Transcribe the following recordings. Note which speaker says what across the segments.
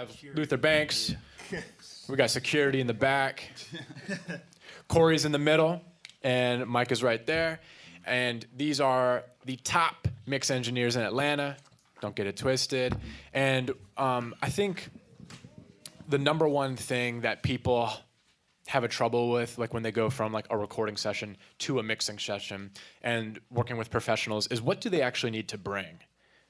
Speaker 1: have Luther Banks. We got security in the back. Corey's in the middle, and Mike is right there. And these are the top mix engineers in Atlanta. Don't get it twisted. And I think the number one thing that people have a trouble with, like when they go from like a recording session to a mixing session and working with professionals, is what do they actually need to bring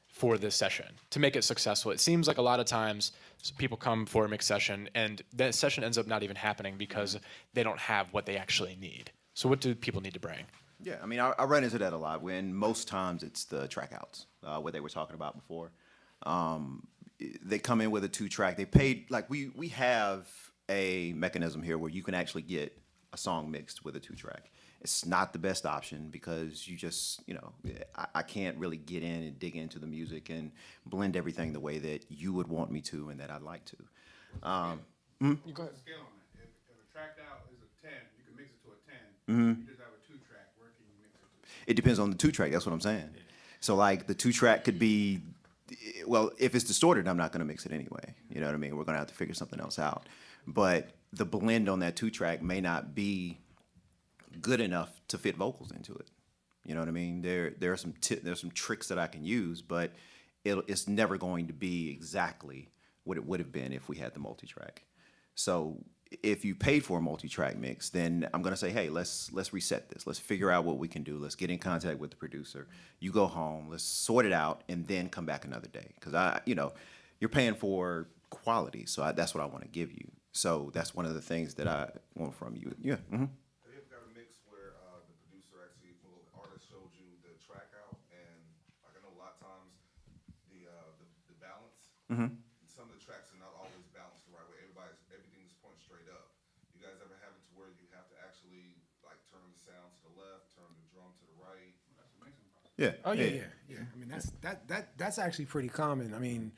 Speaker 1: for this session to make it successful? It seems like a lot of times people come for a mix session and that session ends up not even happening because they don't have what they actually need. So what do people need to bring?
Speaker 2: Yeah, I mean, I run into that a lot when most times it's the track outs, what they were talking about before. They come in with a 2-track. They paid, like we have a mechanism here where you can actually get a song mixed with a 2-track. It's not the best option because you just, I can't really get in and dig into the music and blend everything the way that you would want me to and that I'd like to.
Speaker 3: You go ahead. Scale on it. If a track out is a 10, you can mix it to a 10. You just have a 2-track. Where can you mix it to?
Speaker 2: It depends on the 2-track. That's what I'm saying. So like the 2-track could be, well, if it's distorted, I'm not going to mix it anyway. You know what I mean? We're going to have to figure something else out. But the blend on that 2-track may not be good enough to fit vocals into it. You know what I mean? There are there's some tricks that I can use, but it's never going to be exactly what it would have been if we had the multi-track. So if you paid for a multi-track mix, then I'm going to say, hey, let's reset this. Let's figure out what we can do. Let's get in contact with the producer. You go home. Let's sort it out, and then come back another day. Because you're paying for quality, so that's what I want to give you. So that's one of the things that I want from you. Yeah. Mm-hmm.
Speaker 4: Have you ever got a mix where the producer actually, well, the artist showed you the track out, and like I know a lot of times the balance.
Speaker 2: Mm-hmm.
Speaker 4: Some of the tracks are not always balanced the right way. Everything's pointing straight up. You guys ever have it to where you have to actually like turn the sound to the left, turn the drum to the right?
Speaker 3: That's a mixing process.
Speaker 2: Yeah.
Speaker 5: Oh yeah. I mean that's actually pretty common. I mean,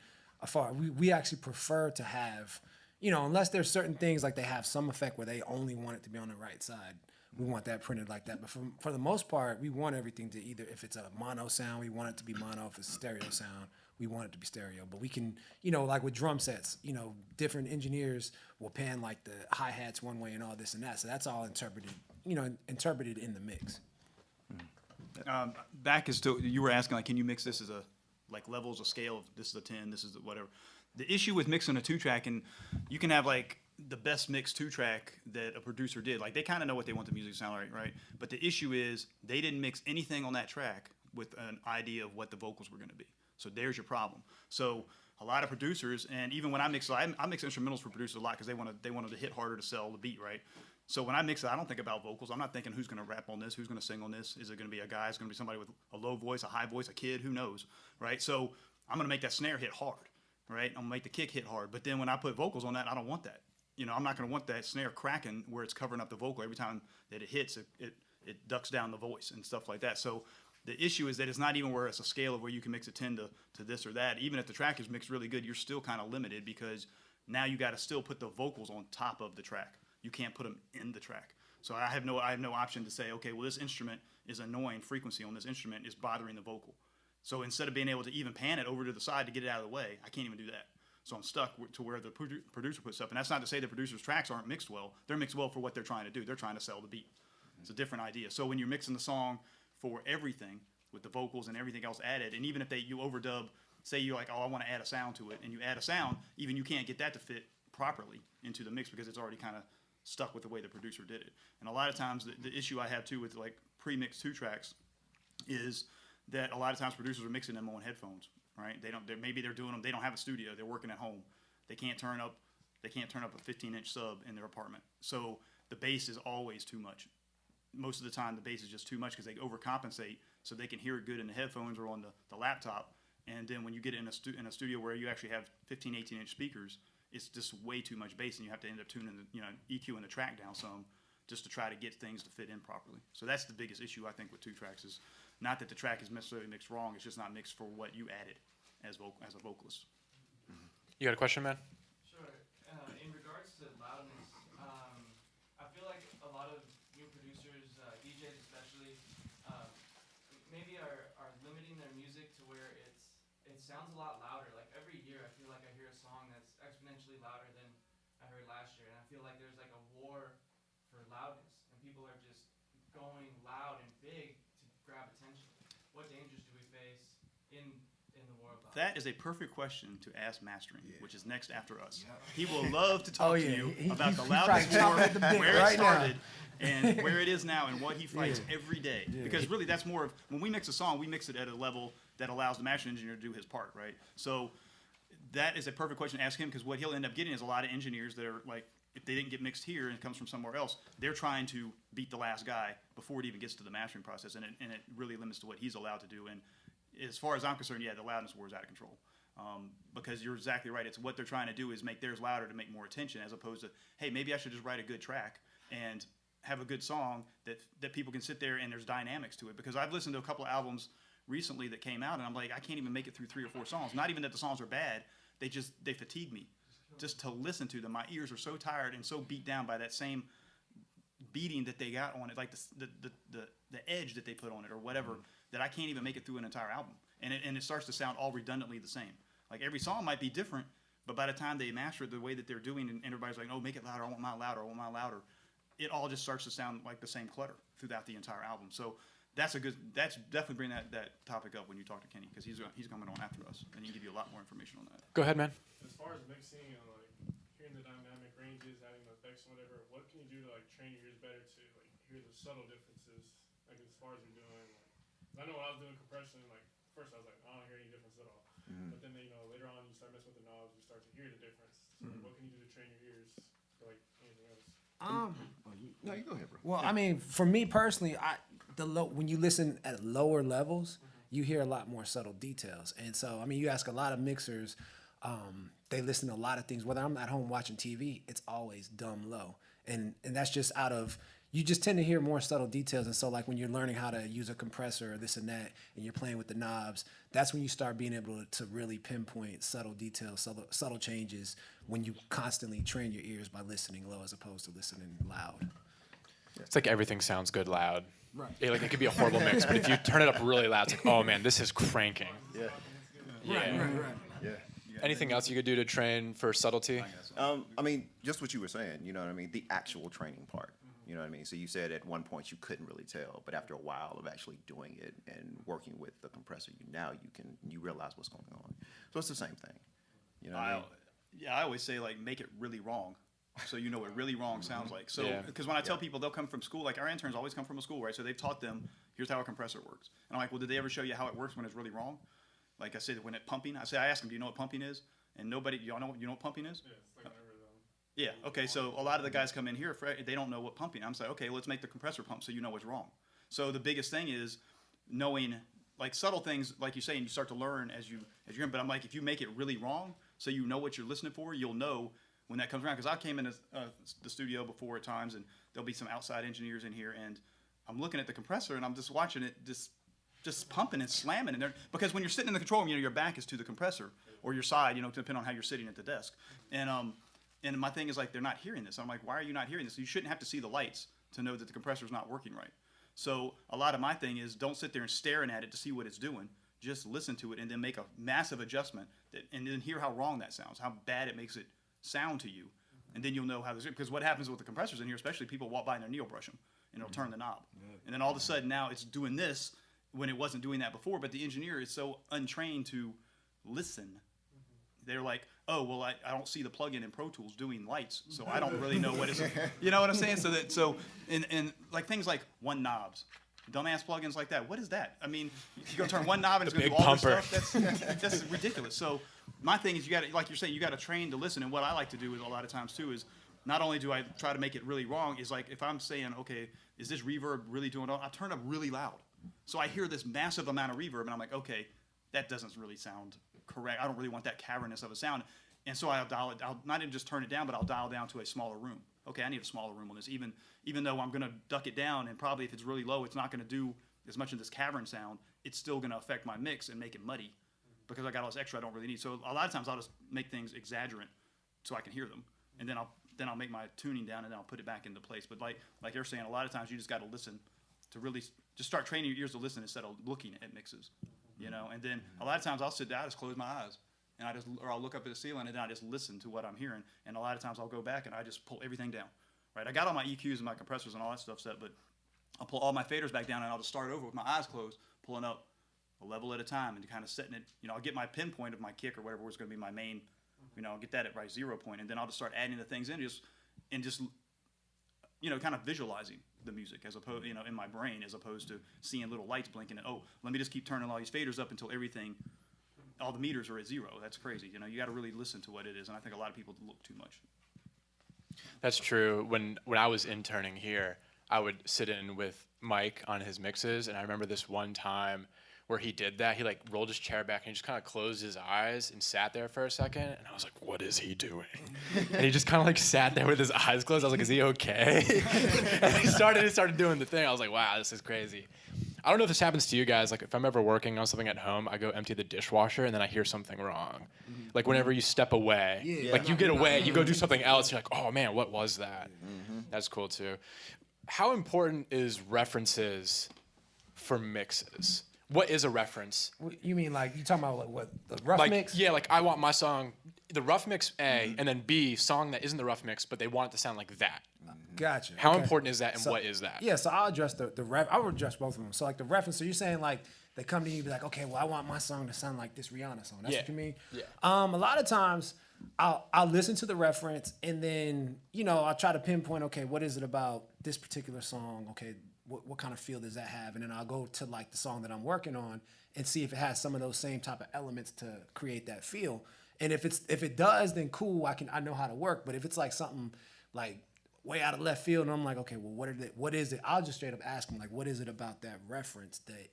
Speaker 5: we actually prefer to have, unless there's certain things like they have some effect where they only want it to be on the right side. We want that printed like that. But for the most part, we want everything to either, if it's a mono sound, we want it to be mono. If it's a stereo sound, we want it to be stereo. But we can, like with drum sets, different engineers will pan like the hi-hats one way and all this and that. So that's all interpreted in the mix.
Speaker 6: Back is to, you were asking, like, can you mix this as a, like, levels, a scale of this is a 10, this is whatever. The issue with mixing a 2-track, and you can have, like, the best mixed 2-track that a producer did. Like, they kind of know what they want the music to sound like, right? But the issue is they didn't mix anything on that track with an idea of what the vocals were going to be. So there's your problem. So a lot of producers, and even when I mix instrumentals for producers a lot because they wanted to hit harder to sell the beat, right? So when I mix it, I don't think about vocals. I'm not thinking who's going to rap on this, who's going to sing on this. Is it going to be a guy? Is it going to be somebody with a low voice, a high voice, a kid? Who knows, right? So I'm going to make that snare hit hard, right? I'm going to make the kick hit hard. But then when I put vocals on that, I don't want that. I'm not going to want that snare cracking where it's covering up the vocal. Every time that it hits, it ducks down the voice and stuff like that. So the issue is that it's not even where it's a scale of where you can mix a 10 to this or that. Even if the track is mixed really good, you're still kind of limited because now you got to still put the vocals on top of the track. You can't put them in the track. So I have no option to say, okay, well, this instrument is annoying frequency on this instrument is bothering the vocal. So instead of being able to even pan it over to the side to get it out of the way, I can't even do that. So I'm stuck to where the producer puts stuff. And that's not to say the producer's tracks aren't mixed well. They're mixed well for what they're trying to do. They're trying to sell the beat. It's a different idea. So when you're mixing the song for everything with the vocals and everything else added, and even if you overdub, say you're like, oh, I want to add a sound to it, and you add a sound, even you can't get that to fit properly into the mix because it's already kind of stuck with the way the producer did it. And a lot of times the issue I have too with like pre-mixed 2-tracks is that a lot of times producers are mixing them on headphones, right? Maybe they're doing them. They don't have a studio. They're working at home. They can't turn up a 15-inch sub in their apartment. So the bass is always too much. Most of the time the bass is just too much because they overcompensate so they can hear it good in the headphones or on the laptop. And then when you get it in a studio where you actually have 15, 18-inch speakers, it's just way too much bass, and you have to end up tuning EQing the track down some just to try to get things to fit in properly. So that's the biggest issue I think with 2-tracks is not that the track is necessarily mixed wrong. It's just not mixed for what you added as a vocalist.
Speaker 1: You got a question, man?
Speaker 7: Sure. In regards to loudness, I feel like a lot of new producers, DJs especially, maybe are limiting their music to where it sounds a lot louder. Like every year, I feel like I hear a song that's exponentially feel like there's like a war for loudness, and people are just going loud and big to grab attention. What dangers do we face in the war of loudness?
Speaker 6: That is a perfect question to ask mastering, which is next after us. He will love to talk
Speaker 5: Oh,
Speaker 6: to
Speaker 5: yeah.
Speaker 6: you
Speaker 5: He-
Speaker 6: about
Speaker 5: he-
Speaker 6: the
Speaker 5: he
Speaker 6: loudness
Speaker 5: probably chomping
Speaker 6: war,
Speaker 5: at the bit
Speaker 6: where it
Speaker 5: right now.
Speaker 6: started, and where it is now, and what he fights
Speaker 5: Yeah.
Speaker 6: every day. Because really, that's more of when we mix a song, we mix it at a level that allows the mastering engineer to do his part, right? So that is a perfect question to ask him, because what he'll end up getting is a lot of engineers that are like, if they didn't get mixed here and it comes from somewhere else, they're trying to beat the last guy before it even gets to the mastering process, and it really limits to what he's allowed to do. And as far as I'm concerned, yeah, the loudness war is out of control. Because you're exactly right. It's what they're trying to do is make theirs louder to make more attention, as opposed to, hey, maybe I should just write a good track and have a good song that people can sit there and there's dynamics to it. Because I've listened to a couple of albums recently that came out, and I'm like, I can't even make it through 3 or 4 songs. Not even that the songs are bad. They fatigue me just to listen to them. My ears are so tired and so beat down by that same beating that they got on it, like the edge that they put on it or whatever, that I can't even make it through an entire album. And it starts to sound all redundantly the same. Like every song might be different, but by the time they master it the way that they're doing, and everybody's like, oh, make it louder, I want mine louder, I want mine louder, it all just starts to sound like the same clutter throughout the entire album. So that's definitely bring that topic up when you talk to Kenny, because he's coming on after us, and he can give you a lot more information on that.
Speaker 1: Go ahead, man.
Speaker 8: As far as mixing and like hearing the dynamic ranges, adding the effects and whatever, what can you do to like train your ears better to like hear the subtle differences? Like as far as you're doing, like, 'cause I know when I was doing compression, like first I was like, I don't hear any difference at all. But then later on you start messing with the knobs, you start to hear the difference. So like, what can you do to train your ears for like anything else?
Speaker 2: No, you go ahead, bro.
Speaker 5: Well, I mean, for me personally, when you listen at lower levels, you hear a lot more subtle details. And so, I mean, you ask a lot of mixers, they listen to a lot of things. Whether I'm at home watching TV, it's always dumb low, and that's just out of, you just tend to hear more subtle details. And so, like when you're learning how to use a compressor or this and that, and you're playing with the knobs, that's when you start being able to really pinpoint subtle details, subtle changes, when you constantly train your ears by listening low as opposed to listening loud.
Speaker 1: It's like everything sounds good loud.
Speaker 5: Right.
Speaker 1: It could be a horrible mix, but if you turn it up really loud, it's like, oh man, this is cranking.
Speaker 2: Yeah.
Speaker 1: Yeah.
Speaker 2: Yeah.
Speaker 1: Anything else you could do to train for subtlety?
Speaker 2: I mean, just what you were saying, you know what I mean? The actual training part, you know what I mean? So you said at one point you couldn't really tell, but after a while of actually doing it and working with the compressor, you realize what's going on. So it's the same thing, you know what I mean?
Speaker 6: I always say, like, make it really wrong, so you know what really wrong sounds like. So,
Speaker 1: Yeah.
Speaker 6: because when I tell people, they'll come from school, like our interns always come from a school, right? So they've taught them, here's how a compressor works. And I'm like, well, did they ever show you how it works when it's really wrong? Like I said, when it's pumping, I ask them, do you know what pumping is? And nobody, you know what pumping is?
Speaker 8: Yeah, it's like whenever
Speaker 6: Yeah, okay, so a lot of the guys come in here, they don't know what pumping. I'm saying, okay, let's make the compressor pump so you know what's wrong. So the biggest thing is knowing, like, subtle things, like you say, and you start to learn as you're in. But I'm like, if you make it really wrong, so you know what you're listening for, you'll know when that comes around. Because I came into the studio before at times, and there'll be some outside engineers in here, and I'm looking at the compressor, and I'm just watching it just pumping and slamming in there. Because when you're sitting in the control room, your back is to the compressor, or your side, depending on how you're sitting at the desk. And my thing is, like, they're not hearing this. I'm like, why are you not hearing this? You shouldn't have to see the lights to know that the compressor's not working right. So a lot of my thing is, don't sit there and staring at it to see what it's doing. Just listen to it and then make a massive adjustment, and then hear how wrong that sounds, how bad it makes it sound to you. And then you'll know how this, because what happens with the compressors in here, especially, people walk by and they'll needle brush them, and it'll turn the knob. And then all of a sudden now it's doing this when it wasn't doing that before, but the engineer is so untrained to listen. They're like, oh, well, I don't see the plugin in Pro Tools doing lights, so I don't really know what it's, you know what I'm saying? And like things like one knobs, dumbass plugins like that. What is that? I mean, you're gonna turn one knob and it's gonna do all this stuff. That's ridiculous. So my thing is, you got to, like you're saying, you got to train to listen. And what I like to do is, a lot of times too, is not only do I try to make it really wrong, is like, if I'm saying, okay, is this reverb really doing it all? I turn up really loud, so I hear this massive amount of reverb, and I'm like, okay, that doesn't really sound correct. I don't really want that cavernous of a sound. And so I'll not even just turn it down, but I'll dial down to a smaller room. Okay, I need a smaller room on this, even though I'm going to duck it down, and probably if it's really low, it's not going to do as much of this cavern sound. It's still going to affect my mix and make it muddy, because I got all this extra I don't really need. So a lot of times I'll just make things exaggerant so I can hear them, and then I'll make my tuning down, and then I'll put it back into place. But like you're saying, a lot of times you just got to listen to really just start training your ears to listen instead of looking at mixes, And then a lot of times I'll sit down, just close my eyes, and or I'll look up at the ceiling and then I just listen to what I'm hearing. And a lot of times I'll go back and I just pull everything down, right? I got all my EQs and my compressors and all that stuff set, but I'll pull all my faders back down and I'll just start over with my eyes closed, pulling up a level at a time and kind of setting it. I'll get my pinpoint of my kick or whatever was going to be my main. I'll get that at right 0 point, and then I'll just start adding the things in, just kind of visualizing the music as opposed, in my brain, as opposed to seeing little lights blinking and, oh, let me just keep turning all these faders up until all the meters are at 0. That's crazy. You got to really listen to what it is, and I think a lot of people look too much.
Speaker 1: That's true. When I was interning here, I would sit in with Mike on his mixes, and I remember this one time where he did that. He like rolled his chair back and he just kind of closed his eyes and sat there for a second, and I was like, what is he doing? And he just kind of like sat there with his eyes closed. I was like, is he okay? And he started doing the thing. I was like, wow, this is crazy. I don't know if this happens to you guys. Like if I'm ever working on something at home, I go empty the dishwasher and then I hear something wrong. Like whenever you step away, like you get away, you go do something else. You're like, oh man, what was that? That's cool too. How important is references for mixes? What is a reference?
Speaker 5: You mean like you talking about like what the rough
Speaker 1: Like,
Speaker 5: mix?
Speaker 1: yeah, like I want my song, the rough mix A, and then B, song that isn't the rough mix, but they want it to sound like that.
Speaker 5: Gotcha.
Speaker 1: How
Speaker 5: Okay.
Speaker 1: important is that, and
Speaker 5: So-
Speaker 1: what is that?
Speaker 5: Yeah, so I'll address the ref. I will address both of them. So like the reference. So you're saying like they come to you and be like, okay, well I want my song to sound like this Rihanna song. That's
Speaker 1: Yeah.
Speaker 5: what you mean?
Speaker 1: Yeah.
Speaker 5: A lot of times I'll listen to the reference and then I'll try to pinpoint, okay, what is it about this particular song? Okay, what kind of feel does that have? And then I'll go to like the song that I'm working on and see if it has some of those same type of elements to create that feel. And if it does, then cool, I know how to work. But if it's like something like way out of left field and I'm like, okay, well what is it? I'll just straight up ask them like, what is it about that reference that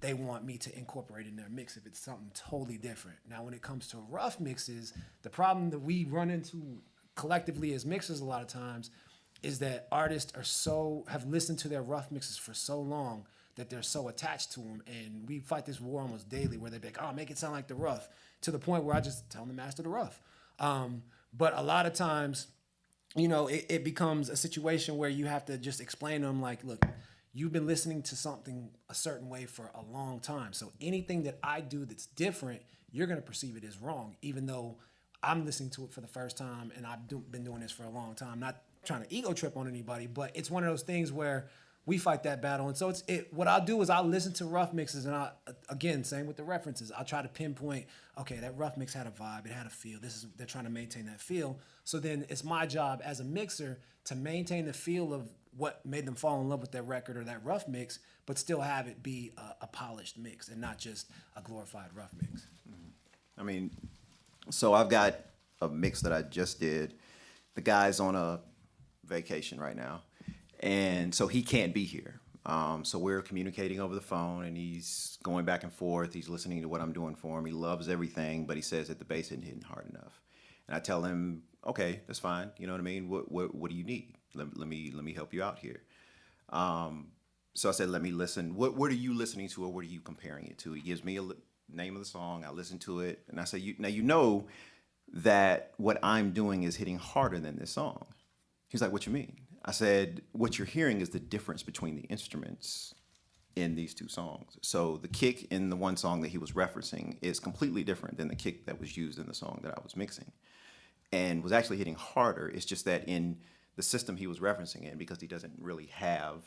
Speaker 5: they want me to incorporate in their mix if it's something totally different. Now, when it comes to rough mixes, the problem that we run into collectively as mixers a lot of times is that artists have listened to their rough mixes for so long that they're so attached to them, and we fight this war almost daily where they're like, oh, make it sound like the rough, to the point where I just tell them to master the rough. But a lot of times, it becomes a situation where you have to just explain to them like, look, you've been listening to something a certain way for a long time. So anything that I do that's different, you're going to perceive it as wrong, even though I'm listening to it for the first time and I've been doing this for a long time. Not trying to ego trip on anybody, but it's one of those things where we fight that battle. And so what I'll do is I'll listen to rough mixes and again, same with the references. I'll try to pinpoint, okay, that rough mix had a vibe, it had a feel. They're trying to maintain that feel. So then it's my job as a mixer to maintain the feel of what made them fall in love with that record or that rough mix, but still have it be a polished mix and not just a glorified rough mix.
Speaker 2: I mean, so I've got a mix that I just did. The guy's on a vacation right now, and so he can't be here. So we're communicating over the phone, and he's going back and forth. He's listening to what I'm doing for him. He loves everything, but he says that the bass isn't hitting hard enough. And I tell him, okay, that's fine. You know what I mean? What do you need? Let me help you out here. So I said, let me listen. What are you listening to, or what are you comparing it to? He gives me a name of the song. I listen to it, and I say, now you know that what I'm doing is hitting harder than this song. He's like, what you mean? I said, what you're hearing is the difference between the instruments in these two songs. So the kick in the one song that he was referencing is completely different than the kick that was used in the song that I was mixing, and was actually hitting harder. It's just that in the system he was referencing in, because he doesn't really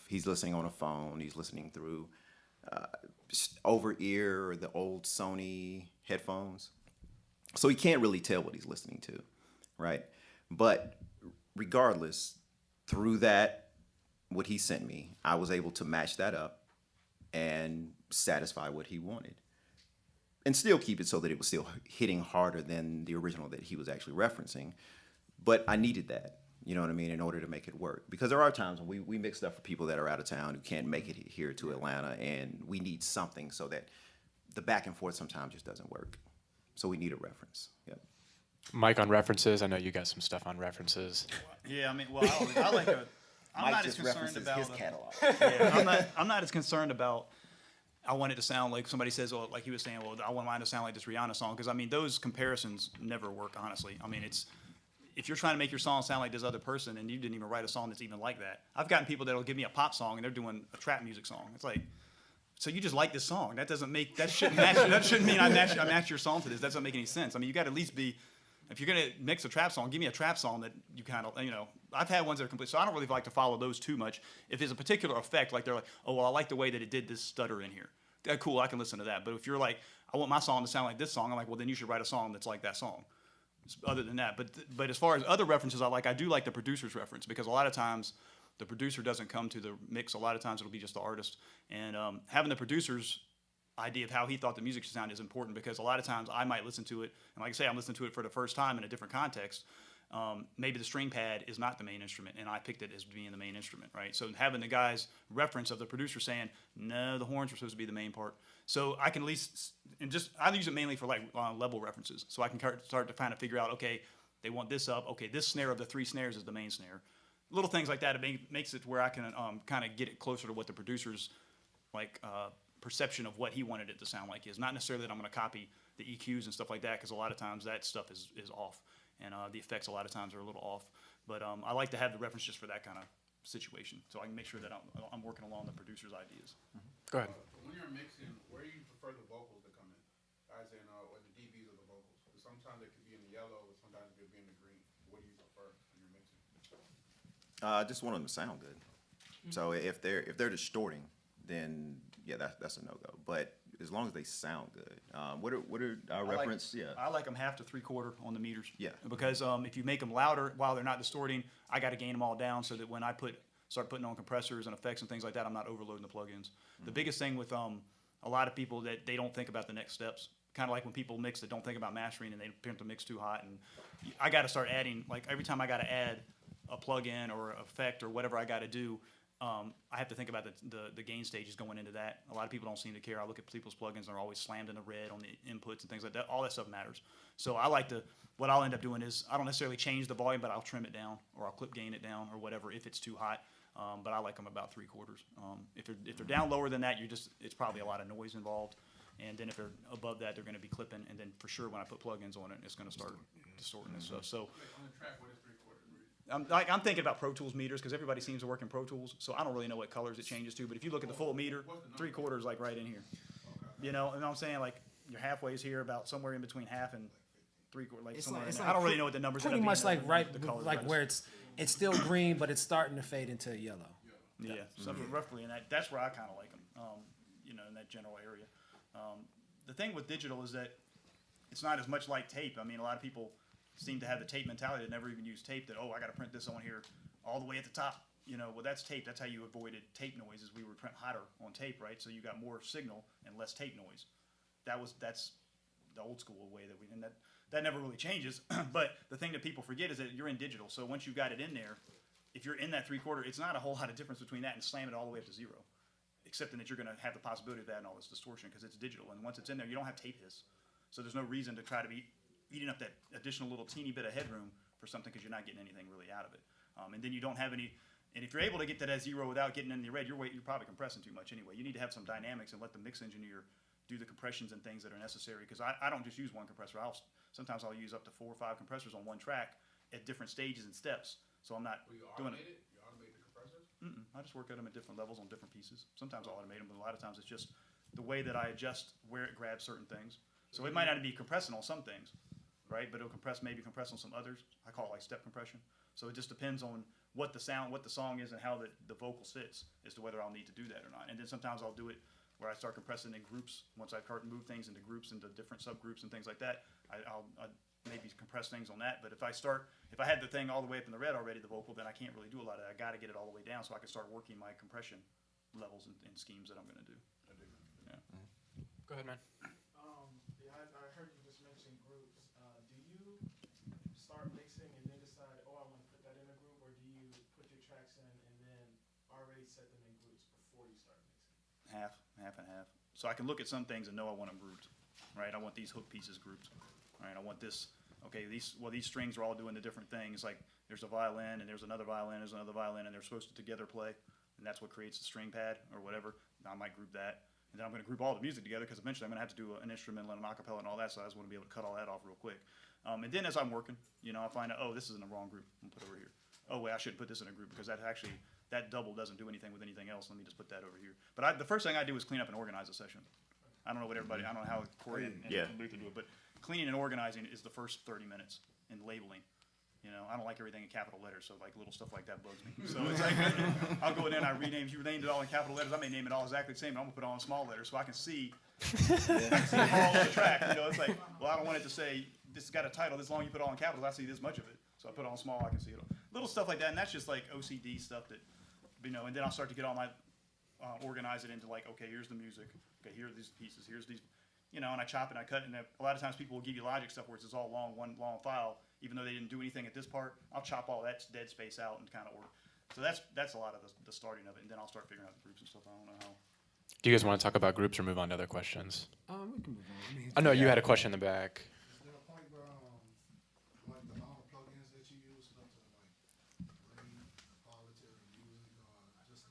Speaker 2: he's listening on a phone, he's listening through over ear or the old Sony headphones. So he can't really tell what he's listening to, right? But regardless, through that, what he sent me, I was able to match that up and satisfy what he wanted. And still keep it so that it was still hitting harder than the original that he was actually referencing. But I needed that, you know what I mean, in order to make it work. Because there are times when we mix stuff for people that are out of town who can't make it here to Atlanta, and we need something so that the back and forth sometimes just doesn't work. So we need a reference. Yep.
Speaker 1: Mike, on references, I know you got some stuff on references.
Speaker 6: Yeah, I mean, well, I like a. I'm not as concerned about
Speaker 2: his catalog.
Speaker 6: Yeah, I'm not as concerned about. I want it to sound like somebody says, well, like he was saying, well, I want mine to sound like this Rihanna song, because I mean, those comparisons never work, honestly. I mean, if you're trying to make your song sound like this other person and you didn't even write a song that's even like that. I've gotten people that'll give me a pop song and they're doing a trap music song. It's like, So you just like this song. That doesn't make, that shouldn't match, that shouldn't mean I match your song to this. That doesn't make any sense. I mean, you got to at least be, if you're going to mix a trap song, give me a trap song that you kind of, you know, I've had ones that are complete, so I don't really like to follow those too much. If there's a particular effect, like they're like, oh, well, I like the way that it did this stutter in here. Cool, I can listen to that. But if you're like, I want my song to sound like this song, I'm like, well, then you should write a song that's like that song. Other than that, but as far as other references, I do like the producer's reference, because a lot of times the producer doesn't come to the mix. A lot of times it'll be just the artist, and having the producer's idea of how he thought the music should sound is important, because a lot of times I might listen to it, and like I say, I'm listening to it for the first time in a different context. Maybe the string pad is not the main instrument, and I picked it as being the main instrument, right? So having the guy's reference of the producer saying, no, the horns were supposed to be the main part. So I can at least, and just, I use it mainly for like level references. So I can start to kind of figure out, okay, they want this up. Okay, this snare of the 3 snares is the main snare. Little things like that, it makes it where I can kind of get it closer to what the producer's like perception of what he wanted it to sound like is. Not necessarily that I'm going to copy the EQs and stuff like that, because a lot of times that stuff is off. And the effects a lot of times are a little off. But I like to have the reference just for that kind of situation, so I can make sure that I'm working along the producer's ideas.
Speaker 1: Go ahead.
Speaker 3: When you're mixing, where do you prefer the vocals to come in? As in, or the dBs of the vocals? Because sometimes it could be in the yellow, but sometimes it could be in the green. What do you prefer when you're mixing?
Speaker 2: I just want them to sound good. So if they're distorting, then yeah, that's a no-go. But as long as they sound good, what are our reference?
Speaker 6: I like them half to 3/4 on the meters.
Speaker 2: Yeah.
Speaker 6: Because if you make them louder while they're not distorting, I got to gain them all down so that when I start putting on compressors and effects and things like that, I'm not overloading the plugins. The biggest thing with a lot of people that they don't think about the next steps. Kind of like when people mix that don't think about mastering and they print the mix too hot, and I got to start adding, like every time I got to add a plug-in or effect or whatever I got to do, I have to think about the gain stages going into that. A lot of people don't seem to care. I look at people's plugins, and they're always slammed in the red on the inputs and things like that. All that stuff matters. So I like to, what I'll end up doing is I don't necessarily change the volume, but I'll trim it down or I'll clip gain it down or whatever if it's too hot. But I like them about 3/4. If they're down lower than that, it's probably a lot of noise involved. And then if they're above that, they're going to be clipping. And then for sure, when I put plugins on it, it's going to start distorting and stuff. So
Speaker 3: Like on the track, what is 3/4?
Speaker 6: I'm thinking about Pro Tools meters, because everybody seems to work in Pro Tools. So I don't really know what colors it changes to. But if you look at the full meter, 3/4 is like right in here. You know what I'm saying? Like your halfway is here, about somewhere in between half and 3/4. Like somewhere in there. I don't really know what the numbers are.
Speaker 5: Pretty much like right,
Speaker 6: the colors,
Speaker 5: like where it's still green, but it's starting to fade into yellow.
Speaker 6: Yeah, something roughly in that. That's where I kind of like them, you know, in that general area. The thing with digital is that it's not as much like tape. I mean, a lot of people seem to have the tape mentality that never even use tape, that, oh, I got to print this on here all the way at the top. You know, well, that's tape. That's how you avoided tape noise, is we would print hotter on tape, right? So you got more signal and less tape noise. That's the old school way and that never really changes. But the thing that people forget is that you're in digital. So once you've got it in there, if you're in that 3/4, it's not a whole lot of difference between that and slamming it all the way up to 0. Except that you're going to have the possibility of adding all this distortion, because it's digital. And once it's in there, you don't have tape hiss. So there's no reason to try to be eating up that additional little teeny bit of headroom for something, because you're not getting anything really out of it. And then you don't have any, and if you're able to get that at 0 without getting in the red, you're probably compressing too much anyway. You need to have some dynamics and let the mix engineer do the compressions and things that are necessary, because I don't just use one compressor. Sometimes I'll use up to 4 or 5 compressors on one track at different stages and steps. So I'm not
Speaker 3: Will you
Speaker 6: doing
Speaker 3: automate
Speaker 6: it.
Speaker 3: it? You automate the compressors?
Speaker 6: I just work at them at different levels on different pieces. Sometimes I'll automate them, but a lot of times it's just the way that I adjust where it grabs certain things. So it might not be compressing on some things, right? But it'll maybe compress on some others. I call it like step compression. So it just depends on what the song is and how the vocal sits as to whether I'll need to do that or not. And then sometimes I'll do it where I start compressing in groups. Once I move things into groups, into different subgroups and things like that, I'll maybe compress things on that. But if I had the thing all the way up in the red already, the vocal, then I can't really do a lot of that. I got to get it all the way down so I can start working my compression levels and schemes that I'm going to do. Yeah.
Speaker 1: Go ahead, man.
Speaker 8: Yeah, I heard you just mention groups. Do you start mixing and then decide, oh, I want to put that in a group, or do you put your tracks in and then already set them in groups before you start mixing?
Speaker 6: Half and half. So I can look at some things and know I want them grouped, right? I want these hook pieces grouped, right? I want this, okay, these strings are all doing the different things. Like there's a violin and there's another violin, and they're supposed to together play, and that's what creates the string pad or whatever. I might group that. And then I'm going to group all the music together, because eventually I'm going to have to do an instrumental and an acapella and all that, so I just want to be able to cut all that off real quick. And then as I'm working, you know, I find out, oh, this is in the wrong group. I'm going to put it over here. oh wait, I shouldn't put this in a group because that double doesn't do anything with anything else. Let me just put that over here. But the first thing I do is clean up and organize a session. I don't know what everybody, I don't know how Corey and
Speaker 2: Yeah.
Speaker 6: Luther do it, but cleaning and organizing is the first 30 minutes, and labeling. You know, I don't like everything in capital letters, so like little stuff like that bugs me. So it's like, I'll go in there and I rename, you named it all in capital letters, I may name it all exactly the same, but I'm gonna put it all in small letters so I can see all on the track. You know, it's like, well, I don't want it to say, this has got a title, this long, you put it all in capitals, I see this much of it. So I put it on small, I can see it all. Little stuff like that, and that's just like OCD stuff that, you know, and then I'll start to get all my, organize it into like, okay, here's the music, okay, here are these pieces, here's these, you know, and I chop and I cut, and a lot of times people will give you Logic stuff where it's all long, one long file, even though they didn't do anything at this part. I'll chop all that dead space out and kind of work. So that's a lot of the starting of it, and then I'll start figuring out the groups and stuff. I don't know how.
Speaker 1: Do you guys want to talk about groups or move on to other questions?
Speaker 5: We can move on. I mean,
Speaker 1: I know you had a question in the back.
Speaker 3: Is there a point where, like the amount of plugins that you use up to like bring quality of the music, or just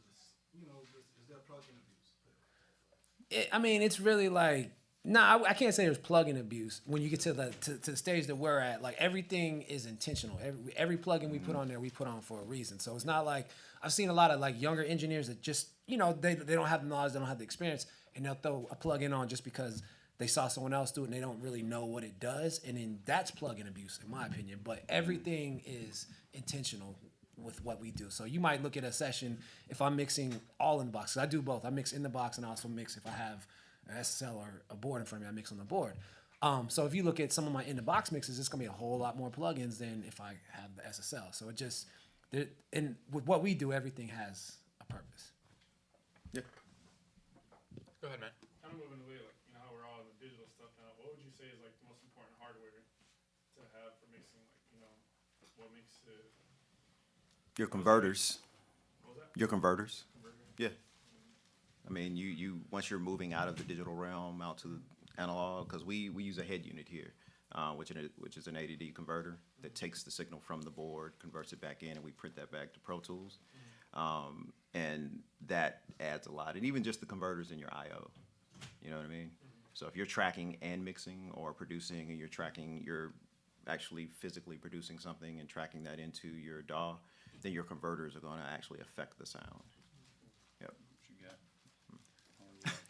Speaker 3: you know, is there plugin abuse?
Speaker 5: I mean, it's really like, nah, I can't say there's plugin abuse. When you get to the stage that we're at, like everything is intentional. Every plugin we put on there, we put on for a reason. So it's not like, I've seen a lot of like younger engineers that just, you know, they don't have the knowledge, they don't have the experience, and they'll throw a plugin on just because they saw someone else do it and they don't really know what it does. And then that's plugin abuse, in my opinion. But everything is intentional with what we do. So you might look at a session, if I'm mixing all in the box, 'cause I do both. I mix in the box and I also mix if I have an SSL or a board in front of me, I mix on the board. So if you look at some of my in the box mixes, it's gonna be a whole lot more plugins than if I have the SSL. So it just, and with what we do, everything has a purpose.
Speaker 2: Yeah.
Speaker 1: Go ahead, man.
Speaker 8: Kind of moving away, like, you know, how we're all in the digital stuff now. What would you say is like the most important hardware to have for mixing, like, you know, what makes it,
Speaker 2: Your converters.
Speaker 8: what was that?
Speaker 2: Your converters.
Speaker 8: Converter?
Speaker 2: Yeah. I mean, you once you're moving out of the digital realm out to the analog, because we use a head unit here, which is an ADD converter that takes the signal from the board, converts it back in, and we print that back to Pro Tools. And that adds a lot. And even just the converters in your I/O, you know what I mean? So if you're tracking and mixing or producing, and you're actually physically producing something and tracking that into your DAW, then your converters are going to actually affect the sound. Yep.
Speaker 6: What you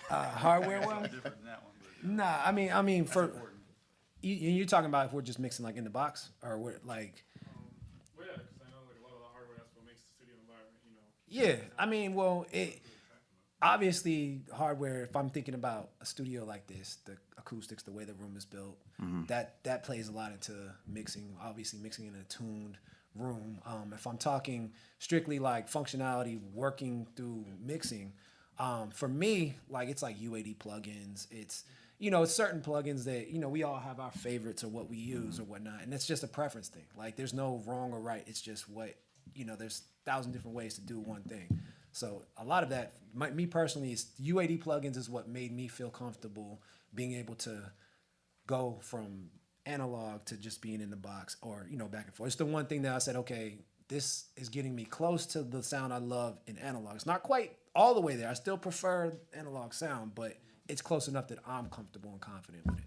Speaker 6: got?
Speaker 5: Hardware
Speaker 6: Something
Speaker 5: wise?
Speaker 6: different than that one, but
Speaker 5: Nah, I mean, for
Speaker 6: important.
Speaker 5: you're talking about if we're just mixing like in the box, or we're like,
Speaker 8: Well, yeah, because I know like a lot of the hardware, that's what makes the studio environment, you know.
Speaker 5: yeah. I mean, well, it obviously hardware. If I'm thinking about a studio like this, the acoustics, the way the room is built, that plays a lot into mixing. Obviously, mixing in a tuned room. If I'm talking strictly like functionality, working through mixing. For me, like it's like UAD plugins. It's, you know, it's certain plugins that, you know, we all have our favorites or what we use or whatnot. And it's just a preference thing. Like there's no wrong or right. It's just what, you know, there's 1,000 different ways to do one thing. So a lot of that, me personally, is UAD plugins is what made me feel comfortable being able to go from analog to just being in the box or, you know, back and forth. It's the one thing that I said, okay, this is getting me close to the sound I love in analog. It's not quite all the way there. I still prefer analog sound, but it's close enough that I'm comfortable and confident with it.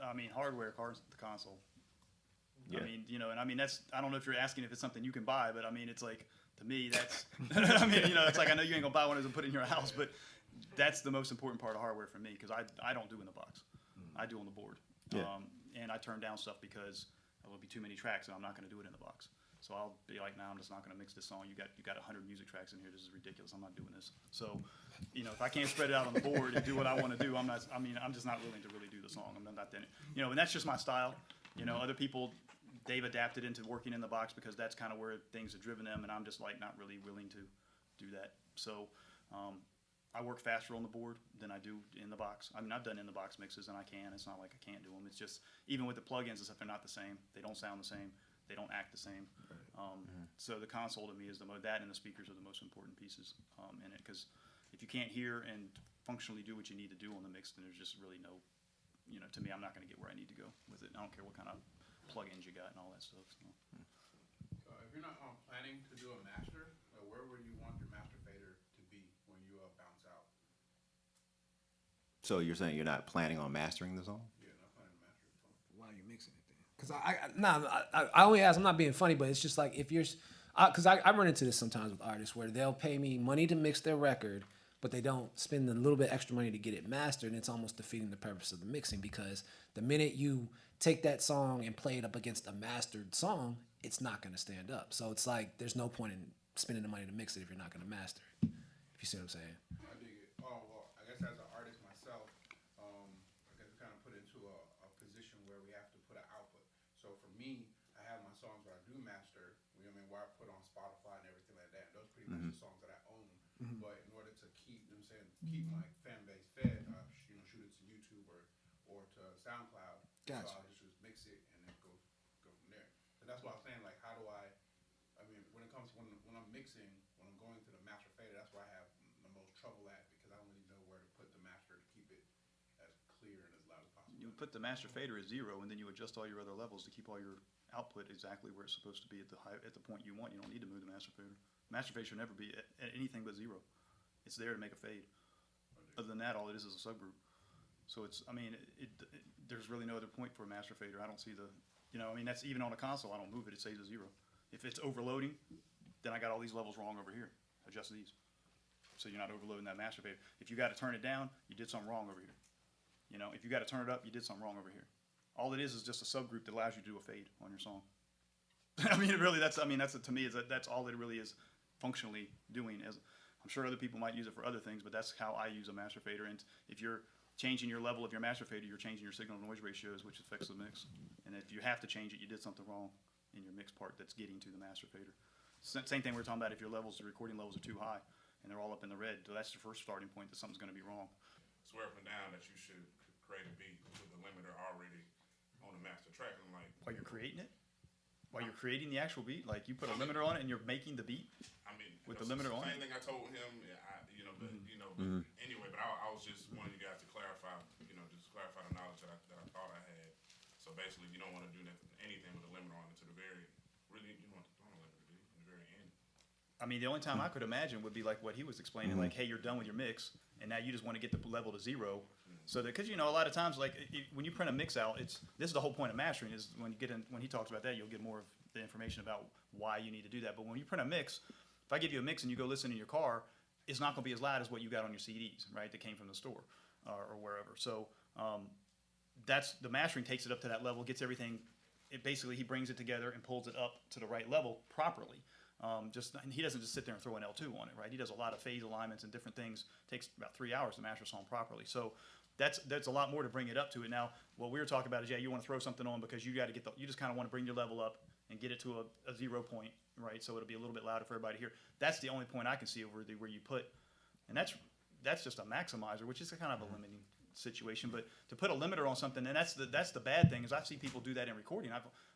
Speaker 6: I mean, hardware, the console.
Speaker 2: Yeah.
Speaker 6: I mean, you know, and I mean, I don't know if you're asking if it's something you can buy, but I mean, it's like, to me, that's, I mean, you know, it's like, I know you ain't gonna buy one of those and put it in your house, but that's the most important part of hardware for me, because I don't do in the box. I do on the board.
Speaker 2: Yeah.
Speaker 6: And I turn down stuff because there will be too many tracks and I'm not gonna do it in the box. So I'll be like, nah, I'm just not gonna mix this song. You got 100 music tracks in here. This is ridiculous. I'm not doing this. So, you know, if I can't spread it out on the board and do what I want to do, I'm just not willing to really do the song. I'm not that, you know, and that's just my style. You know, other people, they've adapted into working in the box because that's kind of where things have driven them, and I'm just like not really willing to do that. So, I work faster on the board than I do in the box. I mean, I've done in the box mixes and I can. It's not like I can't do them. It's just, even with the plugins and stuff, they're not the same. They don't sound the same. They don't act the same. So the console to me is that and the speakers are the most important pieces in it, because if you can't hear and functionally do what you need to do on the mix, then there's just really no, you know, to me, I'm not going to get where I need to go with it. I don't care what kind of plugins you got and all that stuff. So.
Speaker 3: If you're not planning to do a master, where would you want your master fader to be when you bounce out?
Speaker 2: So you're saying you're not planning on mastering the song?
Speaker 3: Yeah, not planning to master.
Speaker 5: Why are you mixing it then? Because I only ask. I'm not being funny, but it's just like if you're, because I run into this sometimes with artists where they'll pay me money to mix their record, but they don't spend a little bit extra money to get it mastered, and it's almost defeating the purpose of the mixing because the minute you take that song and play it up against a mastered song, it's not going to stand up. So it's like there's no point in spending the money to mix it if you're not going to master it. If you see what I'm saying.
Speaker 9: I dig it. Oh, well, I guess as an artist myself, I guess we kind of put into a position where we have to put an output. So for me, I have my songs where I do master, you know what I mean, where I put on Spotify and everything like that. Those pretty much the songs that I own. But in order to keep, you know what I'm saying, keep my fan base fed, you know, shoot it to YouTube or to SoundCloud.
Speaker 5: Gotcha.
Speaker 9: So I'll just mix it and then go from there. So that's what I'm saying, like, how do I mean, when it comes, when I'm mixing, when I'm going to the master fader, that's where I have the most trouble at because I don't really know where to put the master to keep it as clear and as loud as possible.
Speaker 6: You would put the master fader as 0, and then you adjust all your other levels to keep all your output exactly where it's supposed to be at the point you want. You don't need to move the master fader. Master fader should never be at anything but 0. It's there to make a fade. Other than that, all it is a subgroup. So it's, I mean, there's really no other point for a master fader. I don't see the, you know, I mean, that's even on a console. I don't move it. It stays at 0. If it's overloading, then I got all these levels wrong over here. Adjust these. So you're not overloading that master fader. If you got to turn it down, you did something wrong over here. You know, if you got to turn it up, you did something wrong over here. All it is just a subgroup that allows you to do a fade on your song. I mean, it really, that's to me, that's all it really is functionally doing. As I'm sure other people might use it for other things, but that's how I use a master fader. And if you're changing your level of your master fader, you're changing your signal to noise ratios, which affects the mix. And if you have to change it, you did something wrong in your mix part that's getting to the master fader. Same thing we were talking about if your levels, the recording levels are too high and they're all up in the red. So that's the first starting point that something's going to be wrong.
Speaker 4: Swear up and down that you should create a beat with the limiter already on the master track. I'm like,
Speaker 6: While you're creating it? While you're creating the actual beat? Like you put a limiter on it and you're making the beat?
Speaker 4: I mean,
Speaker 6: With the limiter on
Speaker 4: Same
Speaker 6: it?
Speaker 4: thing I told him. Yeah, but anyway. But I was just wanting you guys to clarify. Just clarify the knowledge that I thought I had. So basically, you don't want to do anything with a limiter on it to the very. Really, you don't want the limiter to be in the very end.
Speaker 6: I mean, the only time I could imagine would be like what he was explaining, like, hey, you're done with your mix, and now you just want to get the level to 0. So that, because, you know, a lot of times, like, when you print a mix out, this is the whole point of mastering, is when he talks about that, you'll get more of the information about why you need to do that. But when you print a mix, if I give you a mix and you go listen in your car, it's not going to be as loud as what you got on your CDs, right, that came from the store or wherever. So that's, the mastering takes it up to that level, gets everything, basically he brings it together and pulls it up to the right level properly. He doesn't just sit there and throw an L2 on it, right? He does a lot of phase alignments and different things. Takes about 3 hours to master a song properly. So that's a lot more to bring it up to it. Now, what we were talking about is, yeah, you want to throw something on because you got to you just kind of want to bring your level up and get it to a 0 point, right? So it'll be a little bit louder for everybody to hear. That's the only point I can see where you put, and that's just a maximizer, which is a kind of a limiting situation. But to put a limiter on something, and that's the bad thing, is I see people do that in recording.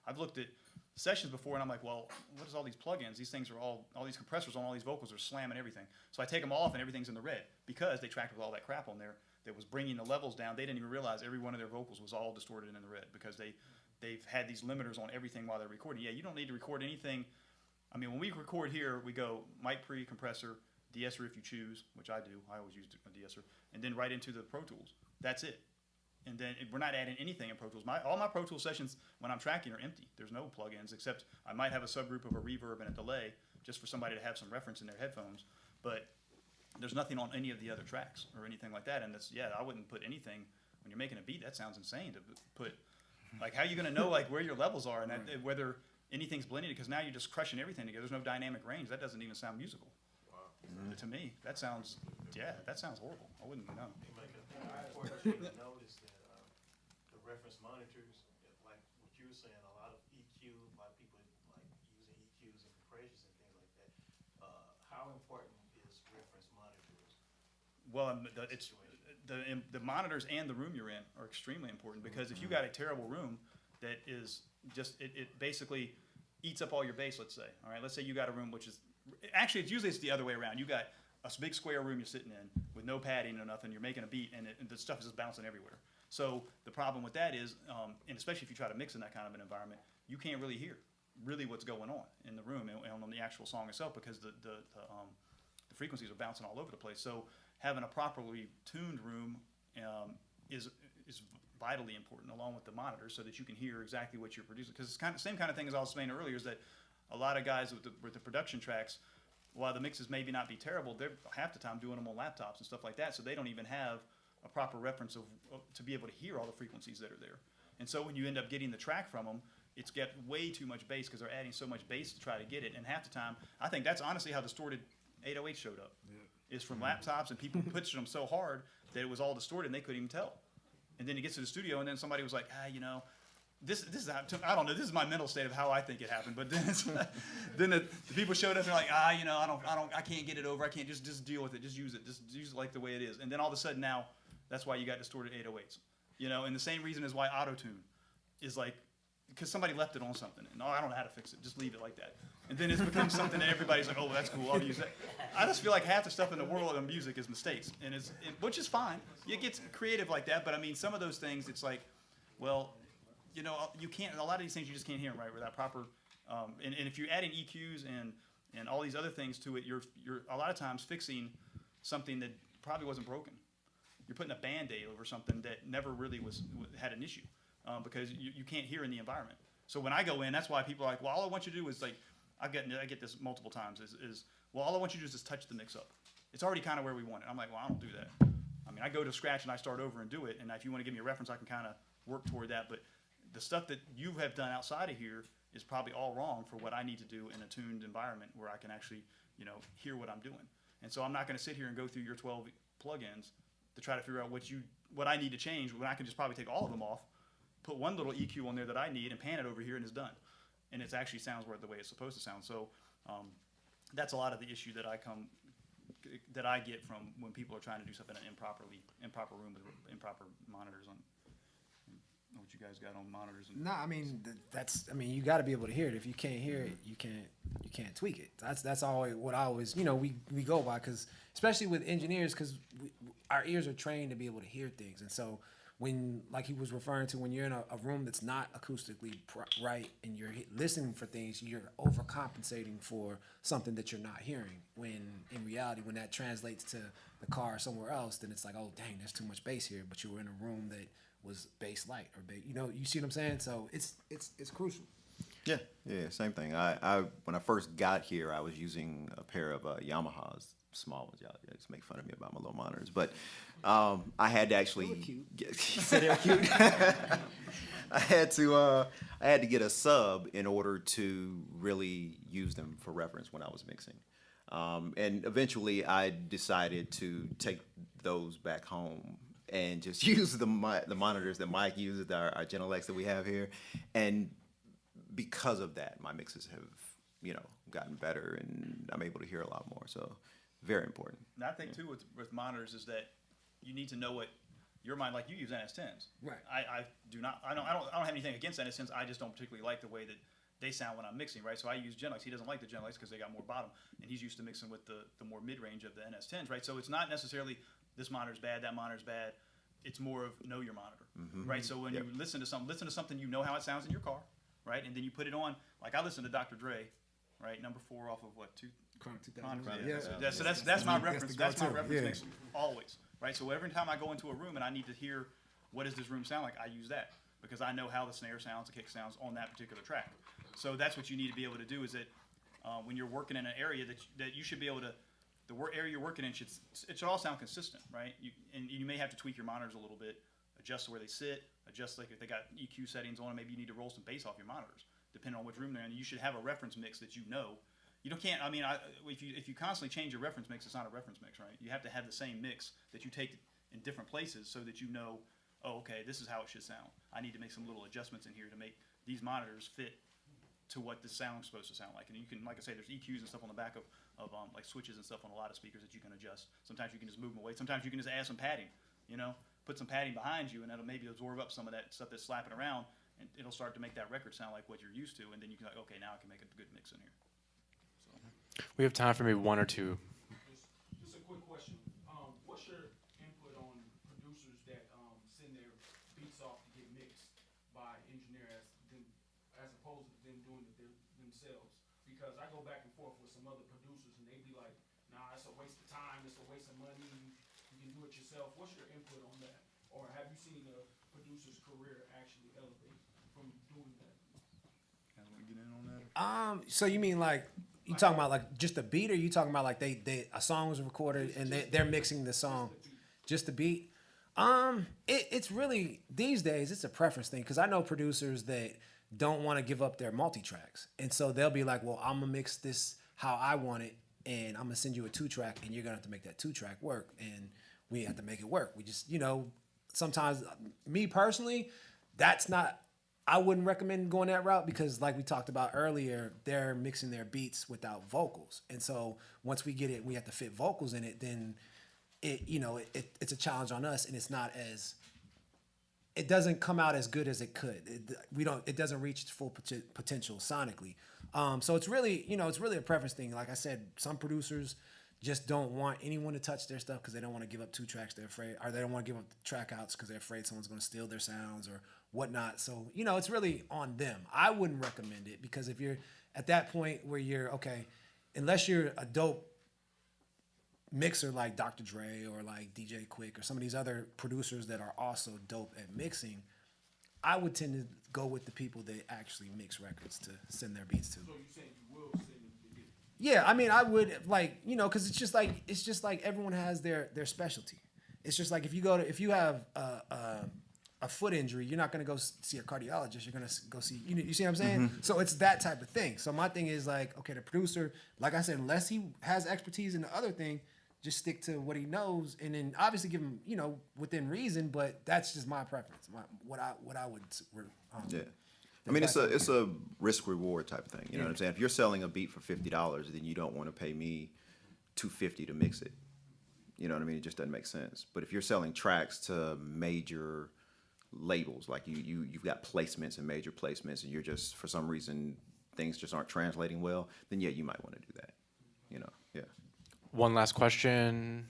Speaker 6: I've looked at sessions before and I'm like, well, what is all these plugins? These things are all these compressors on all these vocals are slamming everything. So I take them off and everything's in the red because they tracked with all that crap on there that was bringing the levels down. They didn't even realize every one of their vocals was all distorted and in the red because they've had these limiters on everything while they're recording. Yeah, you don't need to record anything. I mean, when we record here, we go mic pre, compressor, de-esser if you choose, which I do. I always use a de-esser, and then right into the Pro Tools. That's it. And then we're not adding anything in Pro Tools. All my Pro Tools sessions when I'm tracking are empty. There's no plugins except I might have a subgroup of a reverb and a delay just for somebody to have some reference in their headphones. But there's nothing on any of the other tracks or anything like that. And I wouldn't put anything when you're making a beat. That sounds insane to put. Like, how are you going to know like where your levels are and whether anything's blended? Because now you're just crushing everything together. There's no dynamic range. That doesn't even sound musical. To me, that sounds horrible. I wouldn't know.
Speaker 10: Notice that the reference monitors, like what you were saying, a lot of EQ, a lot of people like using EQs and compressions and things like that. How important is reference monitors?
Speaker 6: Well, the monitors and the room you're in are extremely important because if you got a terrible room that is just it basically eats up all your bass. Let's say, all right, let's say you got a room which is actually it's the other way around. You got a big square room you're sitting in with no padding or nothing. You're making a beat and the stuff is just bouncing everywhere. So the problem with that is, and especially if you try to mix in that kind of an environment, you can't really hear what's going on in the room and on the actual song itself because the frequencies are bouncing all over the place. So having a properly tuned room is vitally important, along with the monitors, so that you can hear exactly what you're producing. Because it's kind of same kind of thing as I was saying earlier, is that a lot of guys with the production tracks, while the mixes maybe not be terrible, they're half the time doing them on laptops and stuff like that, so they don't even have a proper reference of to be able to hear all the frequencies that are there. And so when you end up getting the track from them, it's got way too much bass because they're adding so much bass to try to get it. And half the time, I think that's honestly how distorted 808 showed up. Is from laptops, and people pitched them so hard that it was all distorted and they couldn't even tell. And then it gets to the studio, and then somebody was like, this is how, I don't know, this is my mental state of how I think it happened. But then then the people showed up and they're like, I can't get it over. I can't just deal with it. Just use it like the way it is. And then all of a sudden now, that's why you got distorted 808s. And the same reason is why auto-tune is like, because somebody left it on something, and I don't know how to fix it, just leave it like that. And then it's become something that everybody's like, oh, that's cool, I'll use that. I just feel like half the stuff in the world of music is mistakes, which is fine. It gets creative like that, but I mean, some of those things, it's like, well, you can't, a lot of these things you just can't hear them right without proper, and if you're adding EQs and all these other things to it, you're a lot of times fixing something that probably wasn't broken. You're putting a Band-Aid over something that never really had an issue. Because you can't hear in the environment. So when I go in, that's why people are like, well, all I want you to do is like, I get this multiple times, is well, all I want you to do is just touch the mix up. It's already kind of where we want it. I'm like, well, I don't do that. I mean, I go to scratch and I start over and do it, and if you want to give me a reference, I can kind of work toward that. But the stuff that you have done outside of here is probably all wrong for what I need to do in a tuned environment where I can actually, hear what I'm doing. And so I'm not going to sit here and go through your 12 plugins to try to figure out what I need to change when I can just probably take all of them off, put one little EQ on there that I need, and pan it over here, and it's done. And it actually sounds the way it's supposed to sound. So that's a lot of the issue that I get from when people are trying to do something in an improper room with improper monitors on. What you guys got on monitors?
Speaker 5: No, I mean you got to be able to hear it. If you can't hear it, you can't tweak it. That's always what I always we go by, because especially with engineers, because our ears are trained to be able to hear things, and so when, like he was referring to, when you're in a room that's not acoustically right and you're listening for things, you're overcompensating for something that you're not hearing. When in reality, when that translates to the car or somewhere else, then it's like, oh dang, there's too much bass here. But you were in a room that was bass light or bass. You see what I'm saying? So it's crucial.
Speaker 2: Yeah, same thing. I when I first got here, I was using a pair of Yamahas, small ones. Y'all just make fun of me about my little monitors, but I had to actually get they're cute. I had to get a sub in order to really use them for reference when I was mixing. And eventually, I decided to take those back home and just use the monitors that Mike uses, our Gen X that we have here, and because of that, my mixes have gotten better, and I'm able to hear a lot more. So, very important.
Speaker 6: And I think too with monitors is that you need to know what your mind, like you use NS10s.
Speaker 5: Right.
Speaker 6: I do not. I don't have anything against NS10s. I just don't particularly like the way that they sound when I'm mixing. Right. So I use Gen X. He doesn't like the Gen X because they got more bottom, and he's used to mixing with the more mid range of the NS10s. Right. So it's not necessarily this monitor's bad, that monitor's bad. It's more of know your monitor. Mm-hmm. Right. So when you listen to something, you know how it sounds in your car. Right. And then you put it on. Like I listen to Dr. Dre. Right. Number 4 off of what?
Speaker 5: Chronic 2000.
Speaker 6: Yeah. So that's my reference. That's my reference mix
Speaker 5: Yeah.
Speaker 6: always. Right. So every time I go into a room and I need to hear what does this room sound like, I use that because I know how the snare sounds, the kick sounds on that particular track. So that's what you need to be able to do is that when you're working in an area that you should be able to, the area you're working in should all sound consistent, right? And you may have to tweak your monitors a little bit, adjust where they sit, adjust like if they got EQ settings on, maybe you need to roll some bass off your monitors, depending on which room they're in. You should have a reference mix that you know. You can't. I mean, if you constantly change your reference mix, it's not a reference mix, right? You have to have the same mix that you take in different places so that you know, oh, okay, this is how it should sound. I need to make some little adjustments in here to make these monitors fit to what the sound's supposed to sound like. And you can, like I say, there's EQs and stuff on the back of like switches and stuff on a lot of speakers that you can adjust. Sometimes you can just move them away. Sometimes you can just add some padding, put some padding behind you, and that'll maybe absorb up some of that stuff that's slapping around, and it'll start to make that record sound like what you're used to. And then you can like, okay, now I can make a good mix in here. So.
Speaker 1: We have time for maybe one or two.
Speaker 11: Just a quick question. What's your input on producers that send their beats off to get mixed by engineers as opposed to them doing it themselves? Because I go back and forth with some other producers and they be like, nah, it's a waste of time, it's a waste of money, you can do it yourself. What's your input on that? Or have you seen a producer producer's career actually elevate from doing that?
Speaker 5: So you mean like you talking about like just the beat, or you talking about like a song was recorded and they're mixing the song, just the beat? It's really these days it's a preference thing because I know producers that don't want to give up their multi-tracks, and so they'll be like, well, I'm gonna mix this how I want it, and I'm gonna send you a 2-track, and you're gonna have to make that 2-track work, and we have to make it work. We just, sometimes me personally, that's not. I wouldn't recommend going that route because, like we talked about earlier, they're mixing their beats without vocals, and so once we get it, we have to fit vocals in it. Then it's a challenge on us, and it's not as. It doesn't come out as good as it could. It doesn't reach its full potential sonically. So it's really a preference thing. Like I said, some producers just don't want anyone to touch their stuff because they don't want to give up 2 tracks. They're afraid, or they don't want to give up the track outs because they're afraid someone's going to steal their sounds or whatnot. So, it's really on them. I wouldn't recommend it because if you're at that point where you're, okay, unless you're a dope mixer like Dr. Dre or like DJ Quick or some of these other producers that are also dope at mixing, I would tend to go with the people that actually mix records to send their beats to.
Speaker 11: So you saying you will send them to get
Speaker 5: Yeah, I mean, I would because it's just like everyone has their specialty. It's just like if you have a foot injury, you're not gonna go see a cardiologist. You're gonna go see you see what I'm saying? So it's that type of thing. So my thing is like, okay, the producer, like I said, unless he has expertise in the other thing, just stick to what he knows, and then obviously give him within reason. But that's just my preference. What I would.
Speaker 2: Yeah. I mean, it's a risk reward type of thing. You know what I'm saying? If you're selling a beat for $50, then you don't want to pay me $250 to mix it. You know what I mean? It just doesn't make sense. But if you're selling tracks to major labels, like you've got placements and major placements, and you're just for some reason things just aren't translating well, then yeah, you might want to do that. Yeah.
Speaker 1: One last question.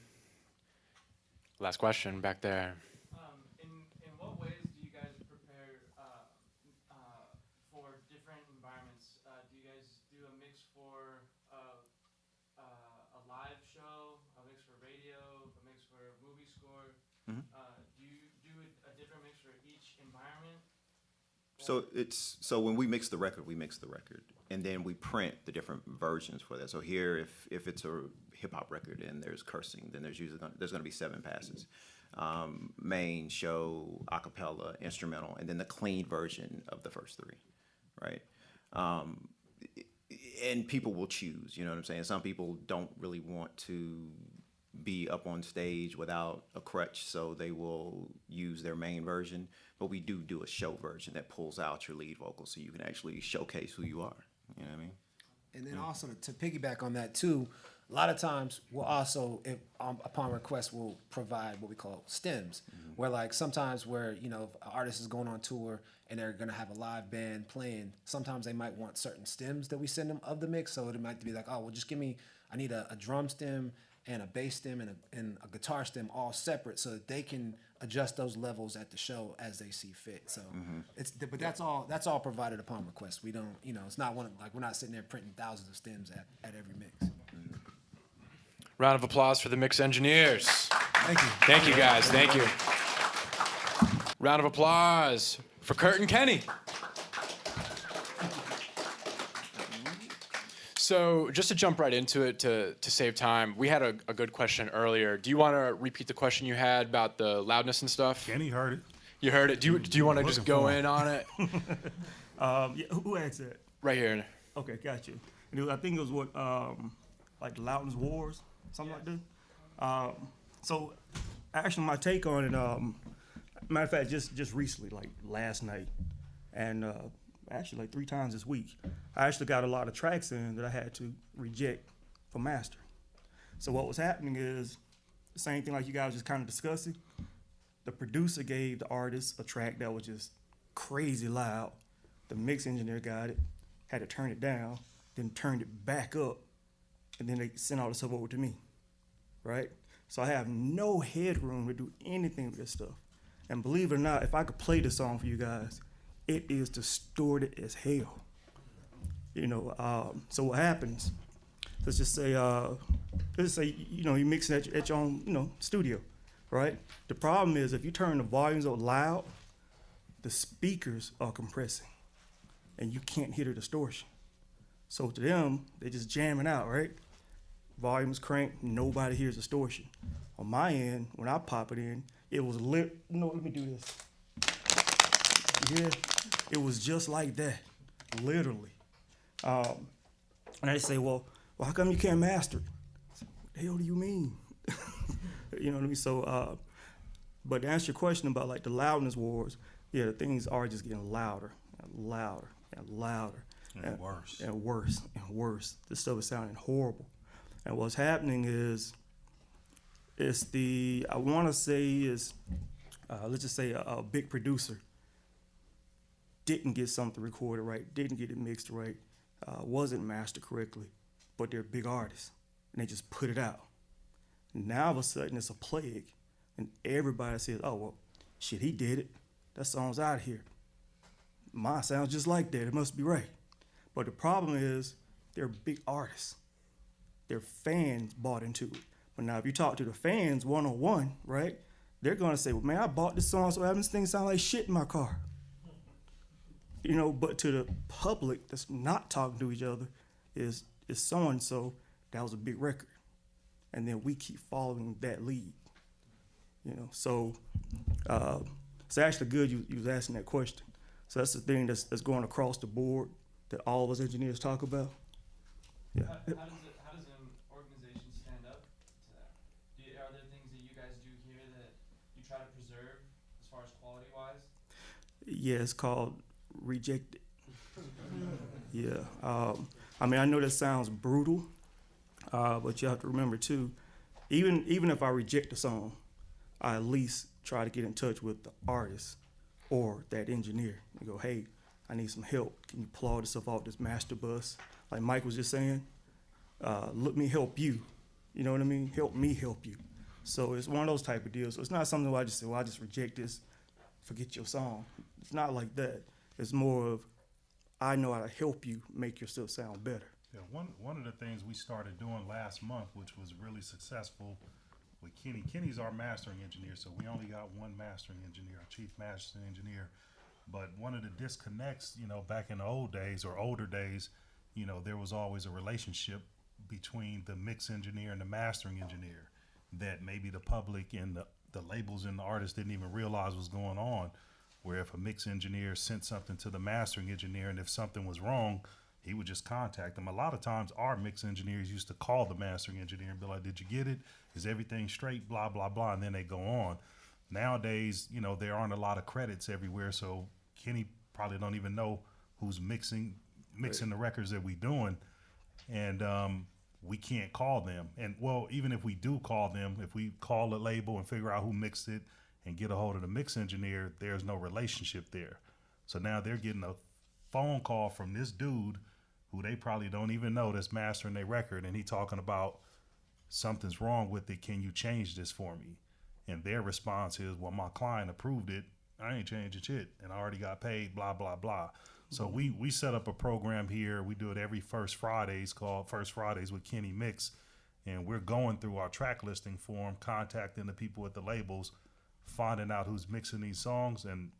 Speaker 1: Last question back there.
Speaker 7: In what ways do you guys prepare for different environments? Do you guys do a mix for a live show, a mix for radio, a mix for a movie score?
Speaker 2: Mhm.
Speaker 7: Do you do a different mix for each environment?
Speaker 2: So when we mix the record, and then we print the different versions for that. So here, if it's a hip hop record and there's cursing, then there's going to be 7 passes: main, show, acapella, instrumental, and then the clean version of the first 3, right? And people will choose. You know what I'm saying? Some people don't really want to be up on stage without a crutch, so they will use their main version. But we do a show version that pulls out your lead vocal so you can actually showcase who you are. You know what I mean?
Speaker 5: And then also to piggyback on that too, a lot of times we'll also, upon request, we'll provide what we call stems, where like sometimes where, if an artist is going on tour and they're going to have a live band playing, sometimes they might want certain stems that we send them of the mix. So it might be like, oh, well, just I need a drum stem and a bass stem and a guitar stem all separate so that they can adjust those levels at the show as they see fit. So but that's all provided upon request. We don't, it's not we're not sitting there printing thousands of stems at every mix.
Speaker 1: Round of applause for the mix engineers.
Speaker 5: Thank you.
Speaker 1: Thank you, guys. Thank you. Round of applause for Kurt and Kenny. So just to jump right into it to save time, we had a good question earlier. Do you want to repeat the question you had about the loudness and stuff?
Speaker 12: Kenny heard it.
Speaker 1: You heard it. Do you want to just go in on it?
Speaker 12: Yeah, who asked that?
Speaker 1: Right here.
Speaker 12: Okay, got you. I think it was what, like the Loudness Wars, something like that. So actually my take on it, matter of fact, just recently, like last night, and actually like 3 times this week, I actually got a lot of tracks in that I had to reject for mastering. So what was happening is the same thing like you guys just kind of discussing. The producer gave the artist a track that was just crazy loud. The mix engineer got it, had to turn it down, then turned it back up, and then they sent all the stuff over to me, right? So I have no headroom to do anything with this stuff. And believe it or not, if I could play the song for you guys, it is distorted as hell. So what happens? Let's just say, you mix it at your own, studio, right? The problem is if you turn the volumes up loud, the speakers are compressing, and you can't hear the distortion. So to them, they're just jamming out, right? Volume's cranked, nobody hears distortion. On my end, when I pop it in, it was lit. No, let me do this. Yeah, it was just like that, literally. And they say, well, how come you can't master it? I said, what the hell do you mean? You know what I mean? So, but to answer your question about like the loudness wars, yeah, the things are just getting louder and louder and louder.
Speaker 13: And worse.
Speaker 12: And worse and worse. This stuff is sounding horrible. And what's happening is, it's the, I want to say is, let's just say a big producer didn't get something recorded right, didn't get it mixed right, wasn't mastered correctly, but they're big artists, and they just put it out. Now all of a sudden it's a plague, and everybody says, oh, well, shit, he did it. That song's out here. Mine sounds just like that. It must be right. But the problem is they're big artists. Their fans bought into it. But now if you talk to the fans one-on-one, right, they're going to say, well, man, I bought this song, so having this thing sound like shit in my car. You know, but to the public that's not talking to each other is so-and-so, that was a big record. And then we keep following that lead. You know, so it's actually good you was asking that question. So that's the thing that's going across the board that all of us engineers talk about. Yeah.
Speaker 7: How does an organization stand up to that? Are there things that you guys do here that you try to preserve as far as quality wise?
Speaker 12: Yeah, it's called rejected. Yeah. I mean, I know that sounds brutal, but you have to remember too, even if I reject a song, I at least try to get in touch with the artist or that engineer and go, hey, I need some help. Can you pull this stuff off this master bus? Like Mike was just saying, let me help you. You know what I mean? Help me help you. So it's one of those type of deals. So it's not something where I just say, well, I just reject this, forget your song. It's not like that. It's more of, I know how to help you make your stuff sound better.
Speaker 13: Yeah, one of the things we started doing last month, which was really successful with Kenny. Kenny's our mastering engineer, so we only got one mastering engineer, our chief mastering engineer. But one of the disconnects, you know, back in the old days or older days, you know, there was always a relationship between the mix engineer and the mastering engineer that maybe the public and the labels and the artists didn't even realize was going on. Where if a mix engineer sent something to the mastering engineer and if something was wrong, he would just contact them. A lot of times our mix engineers used to call the mastering engineer and be like, did you get it? Is everything straight? Blah, blah, blah. And then they go on. Nowadays, you know, there aren't a lot of credits everywhere. So Kenny probably don't even know who's mixing the records that we doing. And we can't call them. And well, even if we do call them, if we call the label and figure out who mixed it and get a hold of the mix engineer, there's no relationship there. So now they're getting a phone call from this dude who they probably don't even know that's mastering their record, and he talking about something's wrong with it. Can you change this for me? And their response is, well, my client approved it. I ain't changing shit, and I already got paid, blah, blah, blah. So we set up a program here. We do it every first Fridays called First Fridays with Kenny Mix. And we're going through our track listing form, contacting the people at the labels, finding out who's mixing these songs and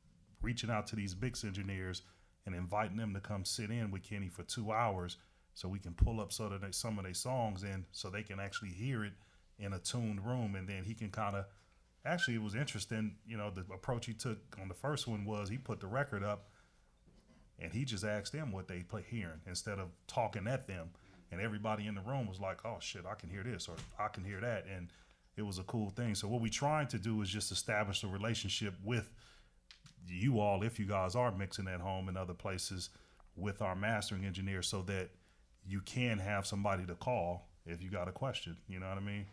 Speaker 13: reaching out to these mix engineers and inviting them to come sit in with Kenny for 2 hours so we can pull up some of their songs in so they can actually hear it in a tuned room. And then he can kind of, actually it was interesting, you know, the approach he took on the first one was he put the record up and he just asked them what they play hearing instead of talking at them. And everybody in the room was like, oh shit, I can hear this or I can hear that. And it was a cool thing. So what we're trying to do is just establish a relationship with you all, if you guys are mixing at home and other places, with our mastering engineer so that you can have somebody to call if you got a question, you know what I mean?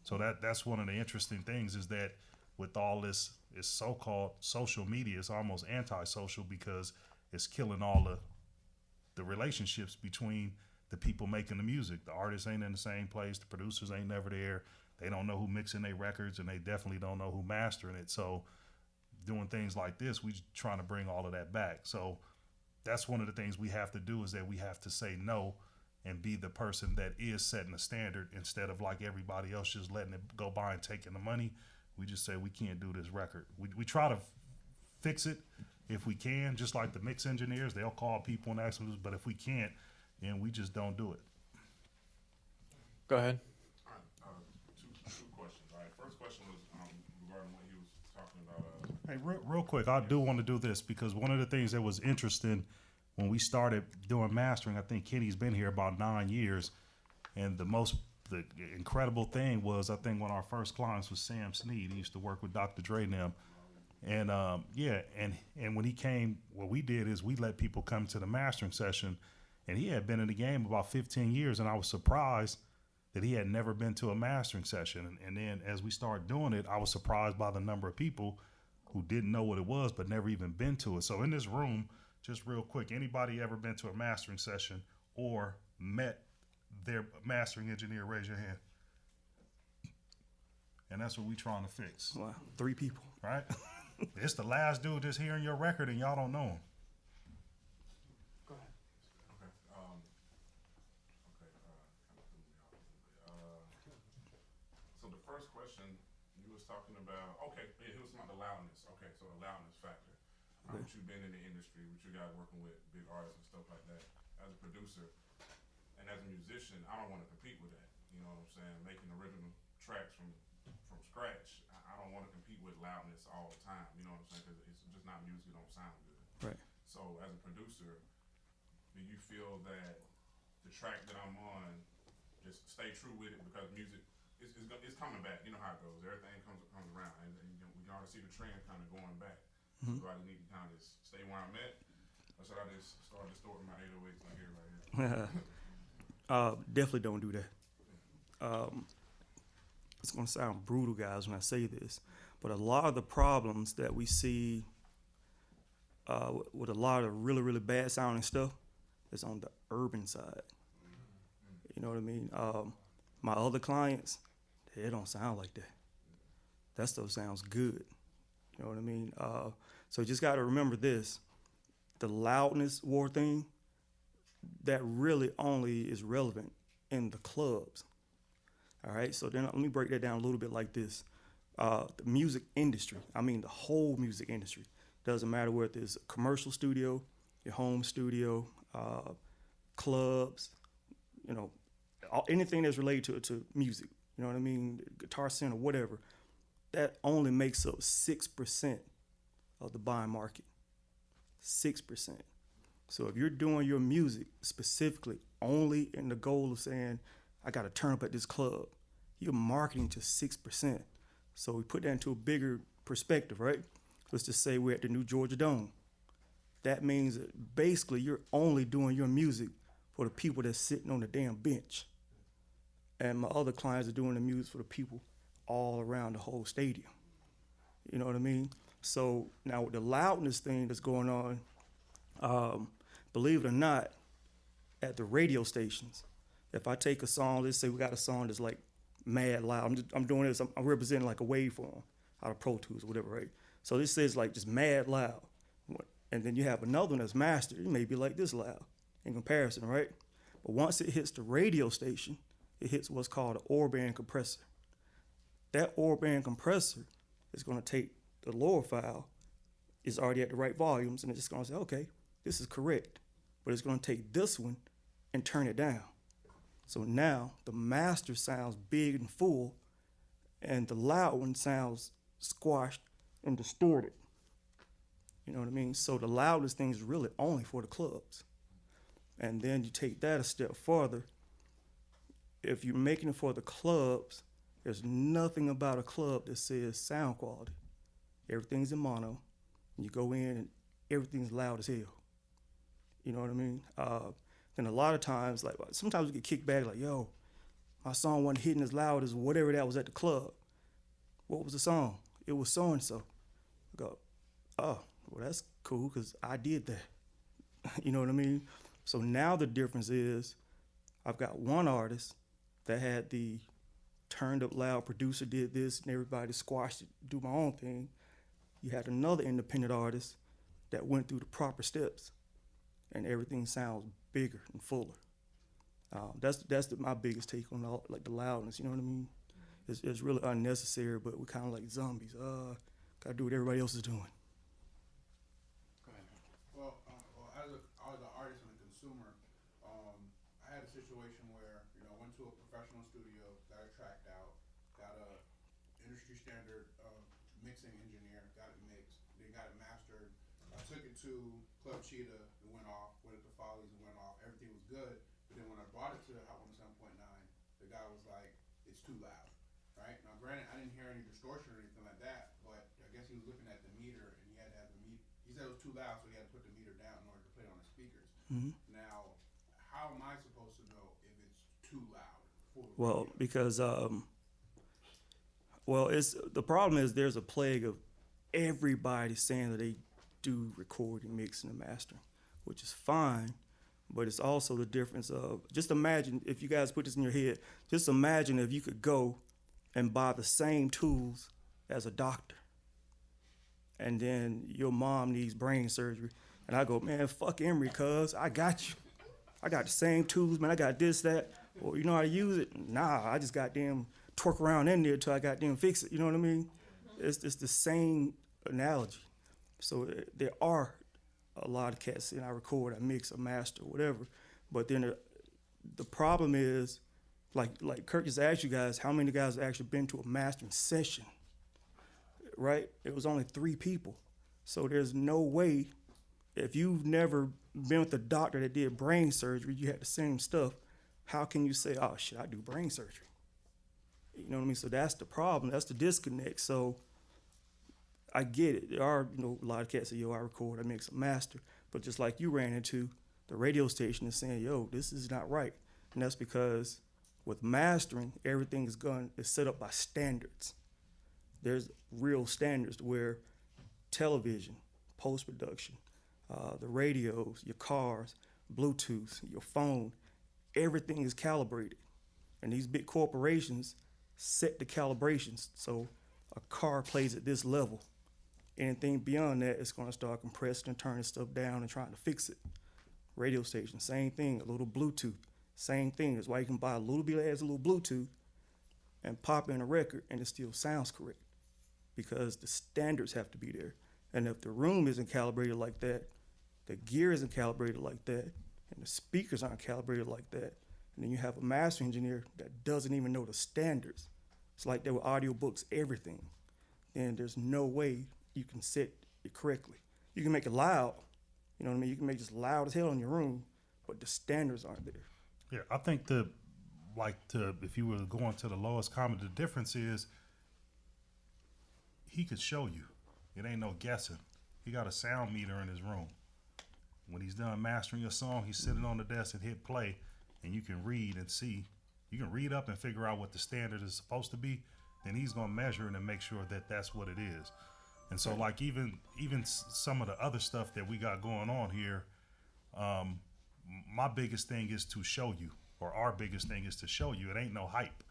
Speaker 13: So that's one of the interesting things is that with all this so-called social media, it's almost anti-social because it's killing all the relationships between the people making the music. The artists ain't in the same place. The producers ain't never there. They don't know who mixing their records, and they definitely don't know who mastering it. So doing things like this, we trying to bring all of that back. So that's one of the things we have to do is that we have to say no and be the person that is setting the standard instead of like everybody else just letting it go by and taking the money. We just say we can't do this record. We try to fix it if we can, just like the mix engineers, they'll call people and ask them, but if we can't, then we just don't do it.
Speaker 1: Go ahead.
Speaker 4: All right, two questions. All right, first question was regarding what he was talking about.
Speaker 13: Hey, real quick, I do want to do this because one of the things that was interesting when we started doing mastering, I think Kenny's been here about 9 years, and the incredible thing was, I think one of our first clients was Sam Sneed. He used to work with Dr. Dre and them. And and when he came, what we did is we let people come to the mastering session, and he had been in the game about 15 years, and I was surprised that he had never been to a mastering session. And then as we started doing it, I was surprised by the number of people who didn't know what it was but never even been to it. So in this room, just real quick, anybody ever been to a mastering session or met their mastering engineer? Raise your hand. And that's what we trying to fix.
Speaker 12: Wow, 3 people.
Speaker 13: Right? It's the last dude that's hearing your record and y'all don't know him.
Speaker 4: Okay. Okay. Kind of threw me off a little bit. So the first question you was talking about, okay, yeah, he was talking about the loudness. Okay, so the loudness factor. What you've been in the industry, what you got working with big artists and stuff like that. As a producer and as a musician, I don't want to compete with that. You know what I'm saying? Making original tracks from scratch. I don't want to compete with loudness all the time. You know what I'm saying? Because it's just not music. It don't sound good.
Speaker 12: Right.
Speaker 4: So as a producer, do you feel that the track that I'm on, just stay true with it because music it's coming back. You know how it goes. Everything comes around, and you know, we can already see the trend kind of going back.
Speaker 12: Mm-hmm.
Speaker 4: So I just need to kind of stay where I'm at, or should I just start distorting my 808s like everybody else?
Speaker 12: Definitely don't do that. It's going to sound brutal, guys, when I say this, but a lot of the problems that we see with a lot of really, really bad sounding stuff is on the urban side. You know what I mean? My other clients, they don't sound like that. That stuff sounds good. You know what I mean? So you just got to remember this. The loudness war thing, that really only is relevant in the clubs. All right, so then let me break that down a little bit like this. The music industry, I mean the whole music industry, doesn't matter whether it's a commercial studio, your home studio, clubs, you know, anything that's related to music, you know what I mean, Guitar Center, whatever, that only makes up 6% of the buying market, 6%. So if you're doing your music specifically only in the goal of saying, I got to turn up at this club, you're marketing to 6%. So we put that into a bigger perspective, right? Let's just say we're at the New Georgia Dome. That means that basically you're only doing your music for the people that's sitting on the damn bench. And my other clients are doing the music for the people all around the whole stadium. You know what I mean? So now with the loudness thing that's going on, believe it or not, at the radio stations, if I take a song, let's say we got a song that's like mad loud. I'm doing this, I'm representing like a waveform out of Pro Tools or whatever, right? So this says like just mad loud. And then you have another one that's mastered. It may be like this loud in comparison, right? But once it hits the radio station, it hits what's called an or band compressor. That or band compressor is going to take the lower file, is already at the right volumes, and it's just going to say, okay, this is correct. But it's going to take this one and turn it down. So now the master sounds big and full, and the loud one sounds squashed and distorted. You know what I mean? So the loudest thing is really only for the clubs. And then you take that a step further. If you're making it for the clubs, there's nothing about a club that says sound quality. Everything's in mono. You go in and everything's loud as hell. You know what I mean? And a lot of times, like sometimes we get kicked back like, yo, my song wasn't hitting as loud as whatever that was at the club. What was the song? It was so-and-so. I go, oh, well, that's cool because I did that. You know what I mean? So now the difference is I've got one artist that had the turned up loud producer did this and everybody squashed it, do my own thing. You had another independent artist that went through the proper steps and everything sounds bigger and fuller. That's my biggest take on the loudness, you know what I mean? It's really unnecessary, but we're kind of like zombies. Gotta do what everybody else is doing.
Speaker 1: Go
Speaker 9: to a professional studio, got it tracked out, got a industry standard mixing engineer, got it mixed, then got it mastered. I took it to Club Cheetah, it went off. Went to Follies, it went off. Everything was good. But then when I brought it to Hot 107.9, the guy was like, "It's too loud." Right? Now, granted, I didn't hear any distortion or anything like that, but I guess he was looking at the meter and he had to have the meter. He said it was too loud, so he had to put the meter down in order to play it on the speakers. Now, how am I supposed to know if it's too loud for the
Speaker 12: Well,
Speaker 9: radio?
Speaker 12: because it's the problem is there's a plague of everybody saying that they do recording, mixing, and mastering, which is fine, but it's also the difference of just imagine if you guys put this in your head. Just imagine if you could go and buy the same tools as a doctor, and then your mom needs brain surgery, and I go, man, fuck Emory, cuz I got you. I got the same tools, man. I got this, that. Well, you know how to use it? Nah, I just got them twerk around in there till I got them fix it. You know what I mean? It's the same analogy. So there are a lot of cats, and I record, I mix, I master, whatever. But then the problem is, like Kirk just asked you guys, how many guys have actually been to a mastering session? Right? It was only 3 people. So there's no way, if you've never been with a doctor that did brain surgery, you had the same stuff, how can you say, oh shit, I do brain surgery? You know what I mean? So that's the problem. That's the disconnect. So I get it. There are, a lot of cats say, yo, I record, I mix, I master. But just like you ran into, the radio station is saying, yo, this is not right. And that's because with mastering, everything is set up by standards. There's real standards where television, post-production, the radios, your cars, Bluetooth, your phone, everything is calibrated. And these big corporations set the calibrations. So a car plays at this level. Anything beyond that, it's gonna start compressing and turning stuff down and trying to fix it. Radio station, same thing, a little Bluetooth, same thing. That's why you can buy a little bit of a little Bluetooth and pop in a record and it still sounds correct because the standards have to be there. And if the room isn't calibrated like that, the gear isn't calibrated like that, and the speakers aren't calibrated like that, and then you have a master engineer that doesn't even know the standards. It's like there were audiobooks, everything. Then there's no way you can set it correctly. You can make it loud, you know what I mean? You can make it just loud as hell in your room, but the standards aren't there.
Speaker 13: Yeah, I think if you were going to the lowest common, the difference is he could show you. It ain't no guessing. He got a sound meter in his room. When he's done mastering your song, he's sitting on the desk and hit play, and you can read and see. You can read up and figure out what the standard is supposed to be. Then he's gonna measure it and make sure that that's what it is. And so, like even some of the other stuff that we got going on here, my biggest thing is to show you, or our biggest thing is to show you. It ain't no hype.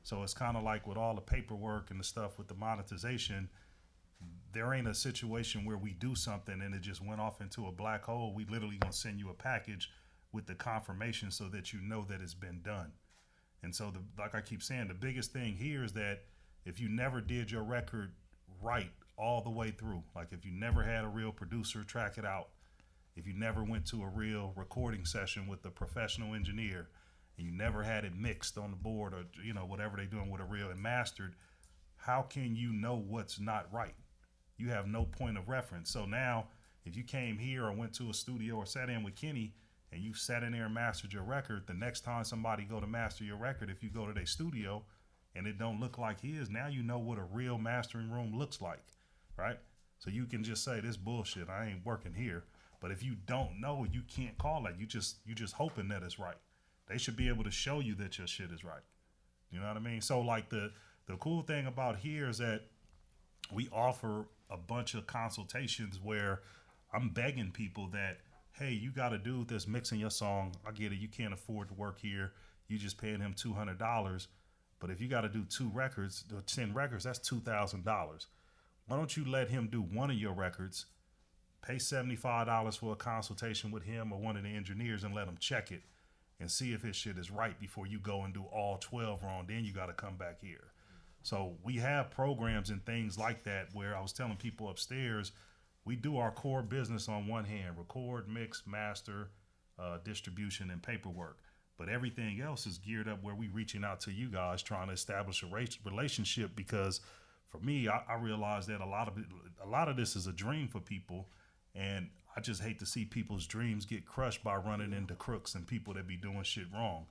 Speaker 13: So it's kind of like with all the paperwork and the stuff with the monetization. There ain't a situation where we do something and it just went off into a black hole. We literally gonna send you a package with the confirmation so that you know that it's been done. And so, like I keep saying, the biggest thing here is that if you never did your record right all the way through, like if you never had a real producer track it out, if you never went to a real recording session with a professional engineer, and you never had it mixed on the board or whatever they're doing with a reel and mastered, how can you know what's not right? You have no point of reference. So now, if you came here or went to a studio or sat in with Kenny and you sat in there and mastered your record, the next time somebody go to master your record, if you go to their studio and it don't look like his, now you know what a real mastering room looks like, right? So you can just say, this bullshit, I ain't working here. But if you don't know, you can't call it. You just hoping that it's right. They should be able to show you that your shit is right. You know what I mean? So like the cool thing about here is that we offer a bunch of consultations where I'm begging people that, hey, you got a dude that's mixing your song. I get it. You can't afford to work here. You just paying him $200. But if you got to do 2 records, 10 records, that's $2,000. Why don't you let him do one of your records, pay $75 for a consultation with him or one of the engineers and let him check it and see if his shit is right before you go and do all 12 wrong. Then you got to come back here. So we have programs and things like that where I was telling people upstairs, we do our core business on one hand, record, mix, master, distribution, and paperwork. But everything else is geared up where we reaching out to you guys, trying to establish a relationship. Because for me, I realize that a lot of this is a dream for people, and I just hate to see people's dreams get crushed by running into crooks and people that be doing shit wrong.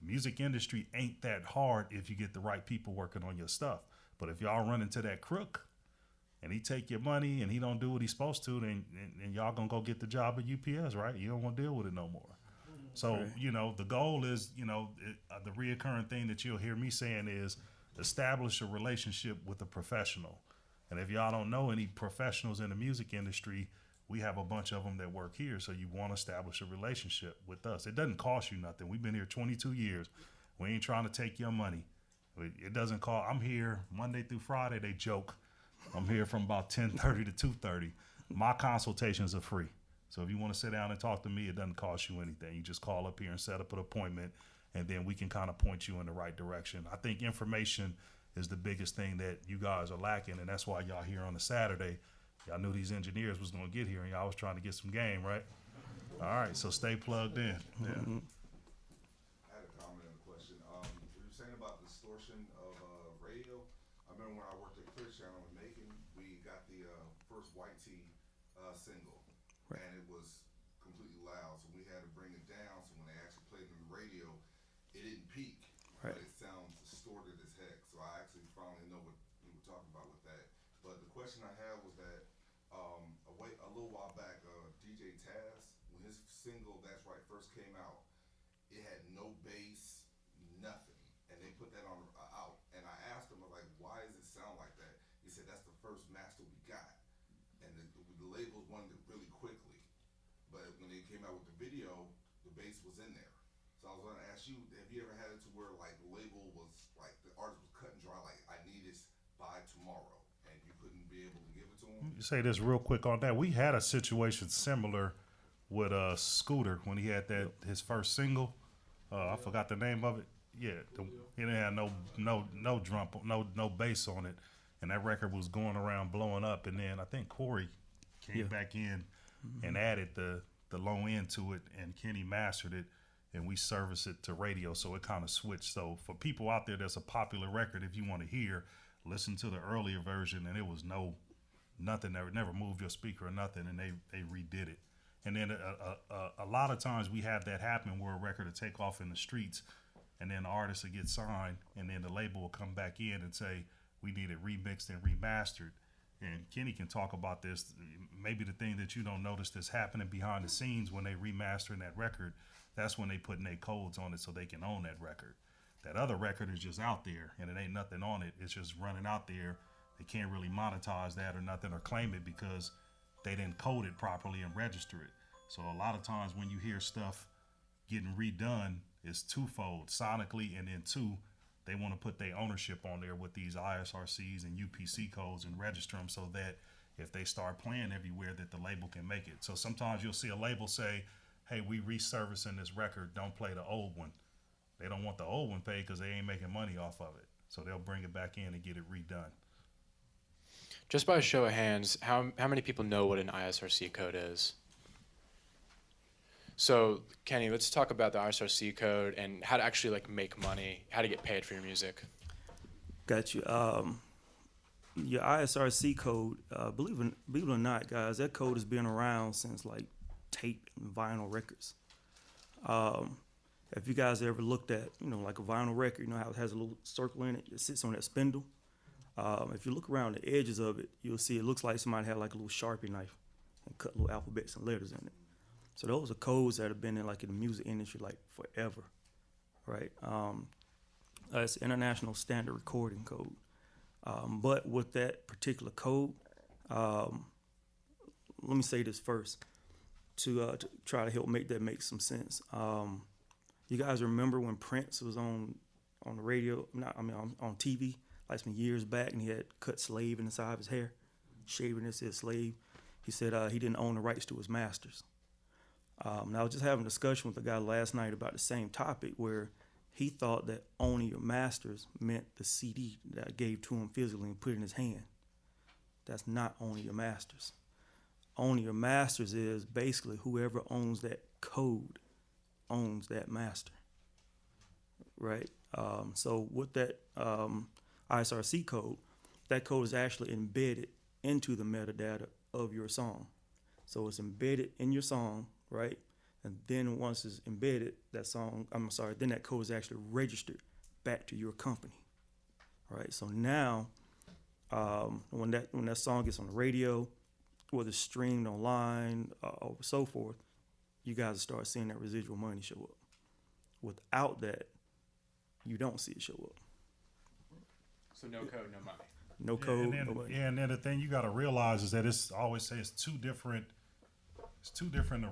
Speaker 13: Music industry ain't that hard if you get the right people working on your stuff. But if y'all run into that crook and he take your money and he don't do what he's supposed to, then y'all gonna go get the job at UPS, right? You don't want to deal with it no more. So, the goal is, the reoccurring thing that you'll hear me saying is establish a relationship with a professional. And if y'all don't know any professionals in the music industry, we have a bunch of them that work here. So you want to establish a relationship with us. It doesn't cost you nothing. We've been here 22 years. We ain't trying to take your money. It doesn't cost. I'm here Monday through Friday. They joke. I'm here from about 10:30 to 2:30. My consultations are free. So if you want to sit down and talk to me, it doesn't cost you anything. You just call up here and set up an appointment, and then we can kind of point you in the right direction. I think information is the biggest thing that you guys are lacking, and that's why y'all here on a Saturday. Y'all knew these engineers was going to get here, and y'all was trying to get some game, right? All right, so stay plugged in. Yeah.
Speaker 14: I had a comment and a question. You were saying about distortion of radio. I remember when I worked at Clear Channel in Macon, we got the first White Tee single. And it was completely loud, so we had to bring it down. So when they actually played it on the radio, it didn't peak, but it sounds distorted as heck. So I actually finally know what you were talking about with that. But the question I had was that a little while back, DJ Taz, when his single "That's Right" first came out, it had no bass, nothing, and they put that on out. And I asked him, I was like, "Why does it sound like that?" He said, "That's the first master we got." And the labels wanted it really quickly, but when they came out with the video, the bass was in there. So I was going to ask you, have you ever had it to where like the label was like the artist was cut and dry, like I need this by tomorrow, and you couldn't be able to give it to him?
Speaker 13: You say this real quick on that. We had a situation similar with Scooter when he had his first single. I forgot the name of it. Yeah, he didn't have no drum, no bass on it. And that record was going around blowing up, and then I think Corey came back in and added the low end to it, and Kenny mastered it, and we serviced it to radio, so it kind of switched. So for people out there, that's a popular record. If you want to hear, listen to the earlier version, and it was nothing that never moved your speaker or nothing, and they redid it. And then a lot of times we have that happen where a record will take off in the streets, and then the artist will get signed, and then the label will come back in and say, we need it remixed and remastered. And Kenny can talk about this. Maybe the thing that you don't notice that's happening behind the scenes when they remastering that record, that's when they putting their codes on it so they can own that record. That other record is just out there and it ain't nothing on it. It's just running out there. They can't really monetize that or nothing or claim it because they didn't code it properly and register it. So a lot of times when you hear stuff getting redone, it's twofold, sonically, and then two, they want to put their ownership on there with these ISRCs and UPC codes and register them so that if they start playing everywhere that the label can make it. So sometimes you'll see a label say, hey, we resurfacing this record, don't play the old one. They don't want the old one paid because they ain't making money off of it. So they'll bring it back in and get it redone.
Speaker 1: Just by a show of hands, how many people know what an ISRC code is? So, Kenny, let's talk about the ISRC code and how to actually make money, how to get paid for your music.
Speaker 12: Got you. Your ISRC code, believe it or not, guys, that code has been around since tape and vinyl records. If you guys ever looked at, like a vinyl record, how it has a little circle in it, it sits on that spindle. If you look around the edges of it, you'll see it looks like somebody had a little Sharpie knife and cut little alphabets and letters in it. So those are codes that have been in the music industry forever, right? It's International Standard Recording Code. But with that particular code, let me say this first to try to help make some sense. You guys remember when Prince was on the radio, on TV, some years back, and he had cut slave in the side of his hair, shaving it said slave. He said he didn't own the rights to his masters. And I was just having a discussion with a guy last night about the same topic where he thought that owning your masters meant the CD that I gave to him physically and put in his hand. That's not owning your masters. Owning your masters is basically whoever owns that code owns that master. right? So with that ISRC code, that code is actually embedded into the metadata of your song. So it's embedded in your song, right? And then once it's embedded, then that code is actually registered back to your company, right? So now, when that song gets on the radio, whether it's streamed online or so forth, you guys start seeing that residual money show up. Without that, you don't see it show up.
Speaker 1: So no code, no money.
Speaker 12: No code,
Speaker 13: and then,
Speaker 12: no money.
Speaker 13: and then the thing you got to realize is that it's I always say it's two different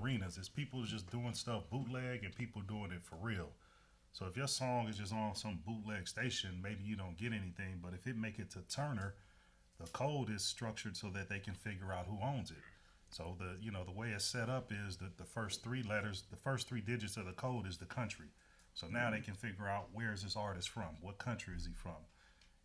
Speaker 13: arenas. It's people just doing stuff bootleg and people doing it for real. So if your song is just on some bootleg station, maybe you don't get anything. But if it make it to Turner, the code is structured so that they can figure out who owns it. So the way it's set up is that the first three digits of the code is the country. So now they can figure out where is this artist from, what country is he from,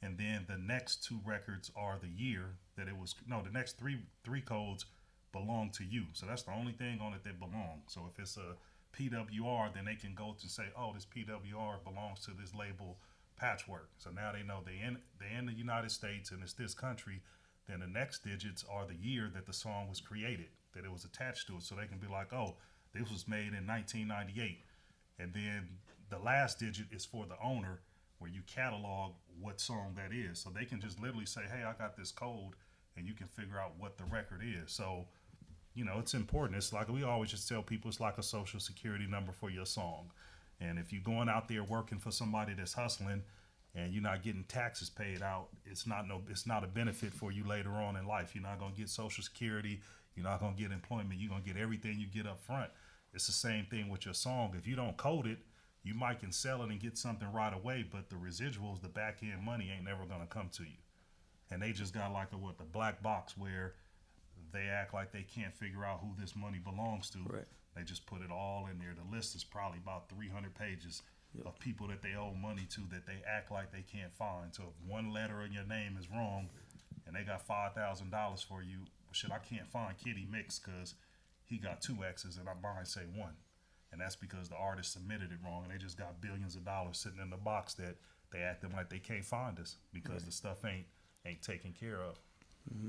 Speaker 13: and then the next two records are the year that it was. No, the next three codes belong to you. So that's the only thing on it that belongs. So if it's a PWR, then they can go to say, oh, this PWR belongs to this label Patchwerk. So now they know they're in the United States and it's this country. Then the next digits are the year that the song was created, that it was attached to it. So they can be like, oh, this was made in 1998. And then the last digit is for the owner, where you catalog what song that is. So they can just literally say, hey, I got this code, and you can figure out what the record is. So, it's important. It's like we always just tell people, it's like a social security number for your song. And if you're going out there working for somebody that's hustling and you're not getting taxes paid out, it's not a benefit for you later on in life. You're not going to get social security. You're not going to get employment. You're going to get everything you get up front. It's the same thing with your song. If you don't code it, you might can sell it and get something right away, but the residuals, the back end money ain't never going to come to you. And they just got like the black box where they act like they can't figure out who this money belongs to.
Speaker 12: Right.
Speaker 13: They just put it all in there. The list is probably about 300 pages of people that they owe money to that they act like they can't find. So if one letter in your name is wrong and they got $5,000 for you, shit, I can't find Kitty Mix because he got 2 X's and mine say 1. And that's because the artist submitted it wrong and they just got billions of dollars sitting in the box that they acting like they can't find us because the stuff ain't taken care of.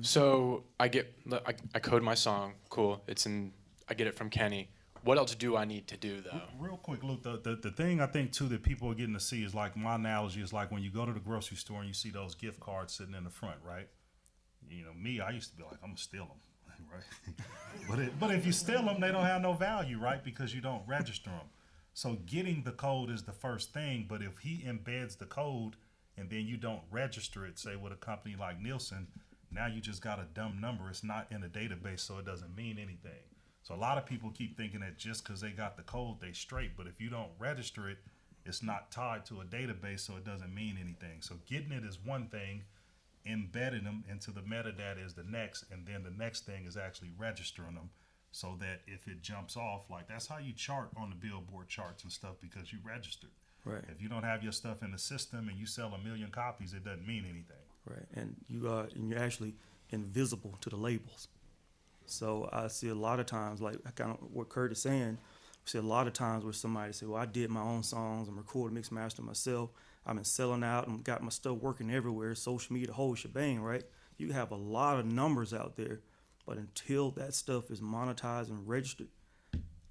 Speaker 1: So I code my song. Cool. I get it from Kenny. What else do I need to do though?
Speaker 13: Real quick, Luke, the thing I think too that people are getting to see is like my analogy is like when you go to the grocery store and you see those gift cards sitting in the front, right? Me, I used to be like, I'm gonna steal them, right? but if you steal them, they don't have no value, right? Because you don't register them. So getting the code is the first thing, but if he embeds the code and then you don't register it, say with a company like Nielsen, now you just got a dumb number. It's not in a database, so it doesn't mean anything. So a lot of people keep thinking that just because they got the code, they straight. But if you don't register it, it's not tied to a database, so it doesn't mean anything. So getting it is one thing, embedding them into the metadata is the next, and then the next thing is actually registering them so that if it jumps off, like that's how you chart on the Billboard charts and stuff because you registered.
Speaker 12: Right.
Speaker 13: If you don't have your stuff in the system and you sell 1 million copies, it doesn't mean anything.
Speaker 12: Right, and you're actually invisible to the labels. So I see a lot of times, like kind of what Kurt is saying, I see a lot of times where somebody say, well, I did my own songs, I'm recording, mix, master myself, I've been selling out and got my stuff working everywhere, social media, the whole shebang, right? You have a lot of numbers out there, but until that stuff is monetized and registered,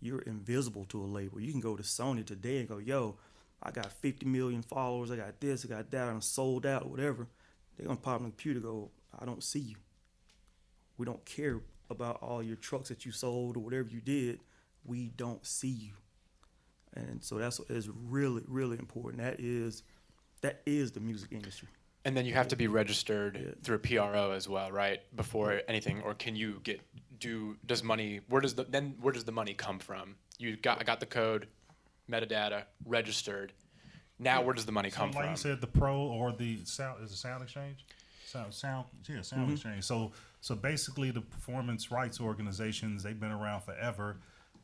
Speaker 12: you're invisible to a label. You can go to Sony today and go, yo, I got 50 million followers, I got this, I got that, I'm sold out, or whatever. They're gonna pop on the computer and go, I don't see you. We don't care about all your trucks that you sold or whatever you did. We don't see you. And so that's what is really, really important. That is the music industry.
Speaker 1: And then you have to be registered through a PRO as well, right? Before anything, or can you where does the money come from? I got the code, metadata, registered. Now where does the money come
Speaker 13: like
Speaker 1: from?
Speaker 13: you said, the pro or the sound is a sound exchange? Sound exchange. So basically the performance rights organizations, they've been around forever,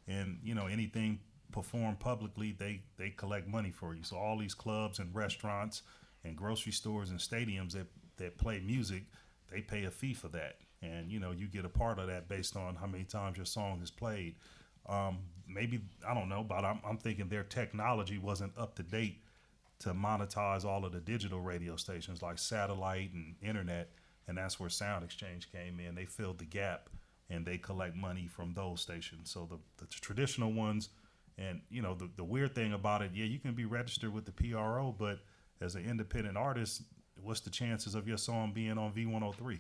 Speaker 13: and anything performed publicly, they collect money for you. So all these clubs and restaurants and grocery stores and stadiums that play music, they pay a fee for that. And you get a part of that based on how many times your song is played. Maybe, I don't know, but I'm thinking their technology wasn't up to date to monetize all of the digital radio stations like satellite and internet, and that's where Sound Exchange came in. They filled the gap, and they collect money from those stations. So the traditional ones, and you know, the weird thing about it, yeah, you can be registered with the PRO, but as an independent artist, what's the chances of your song being on V103?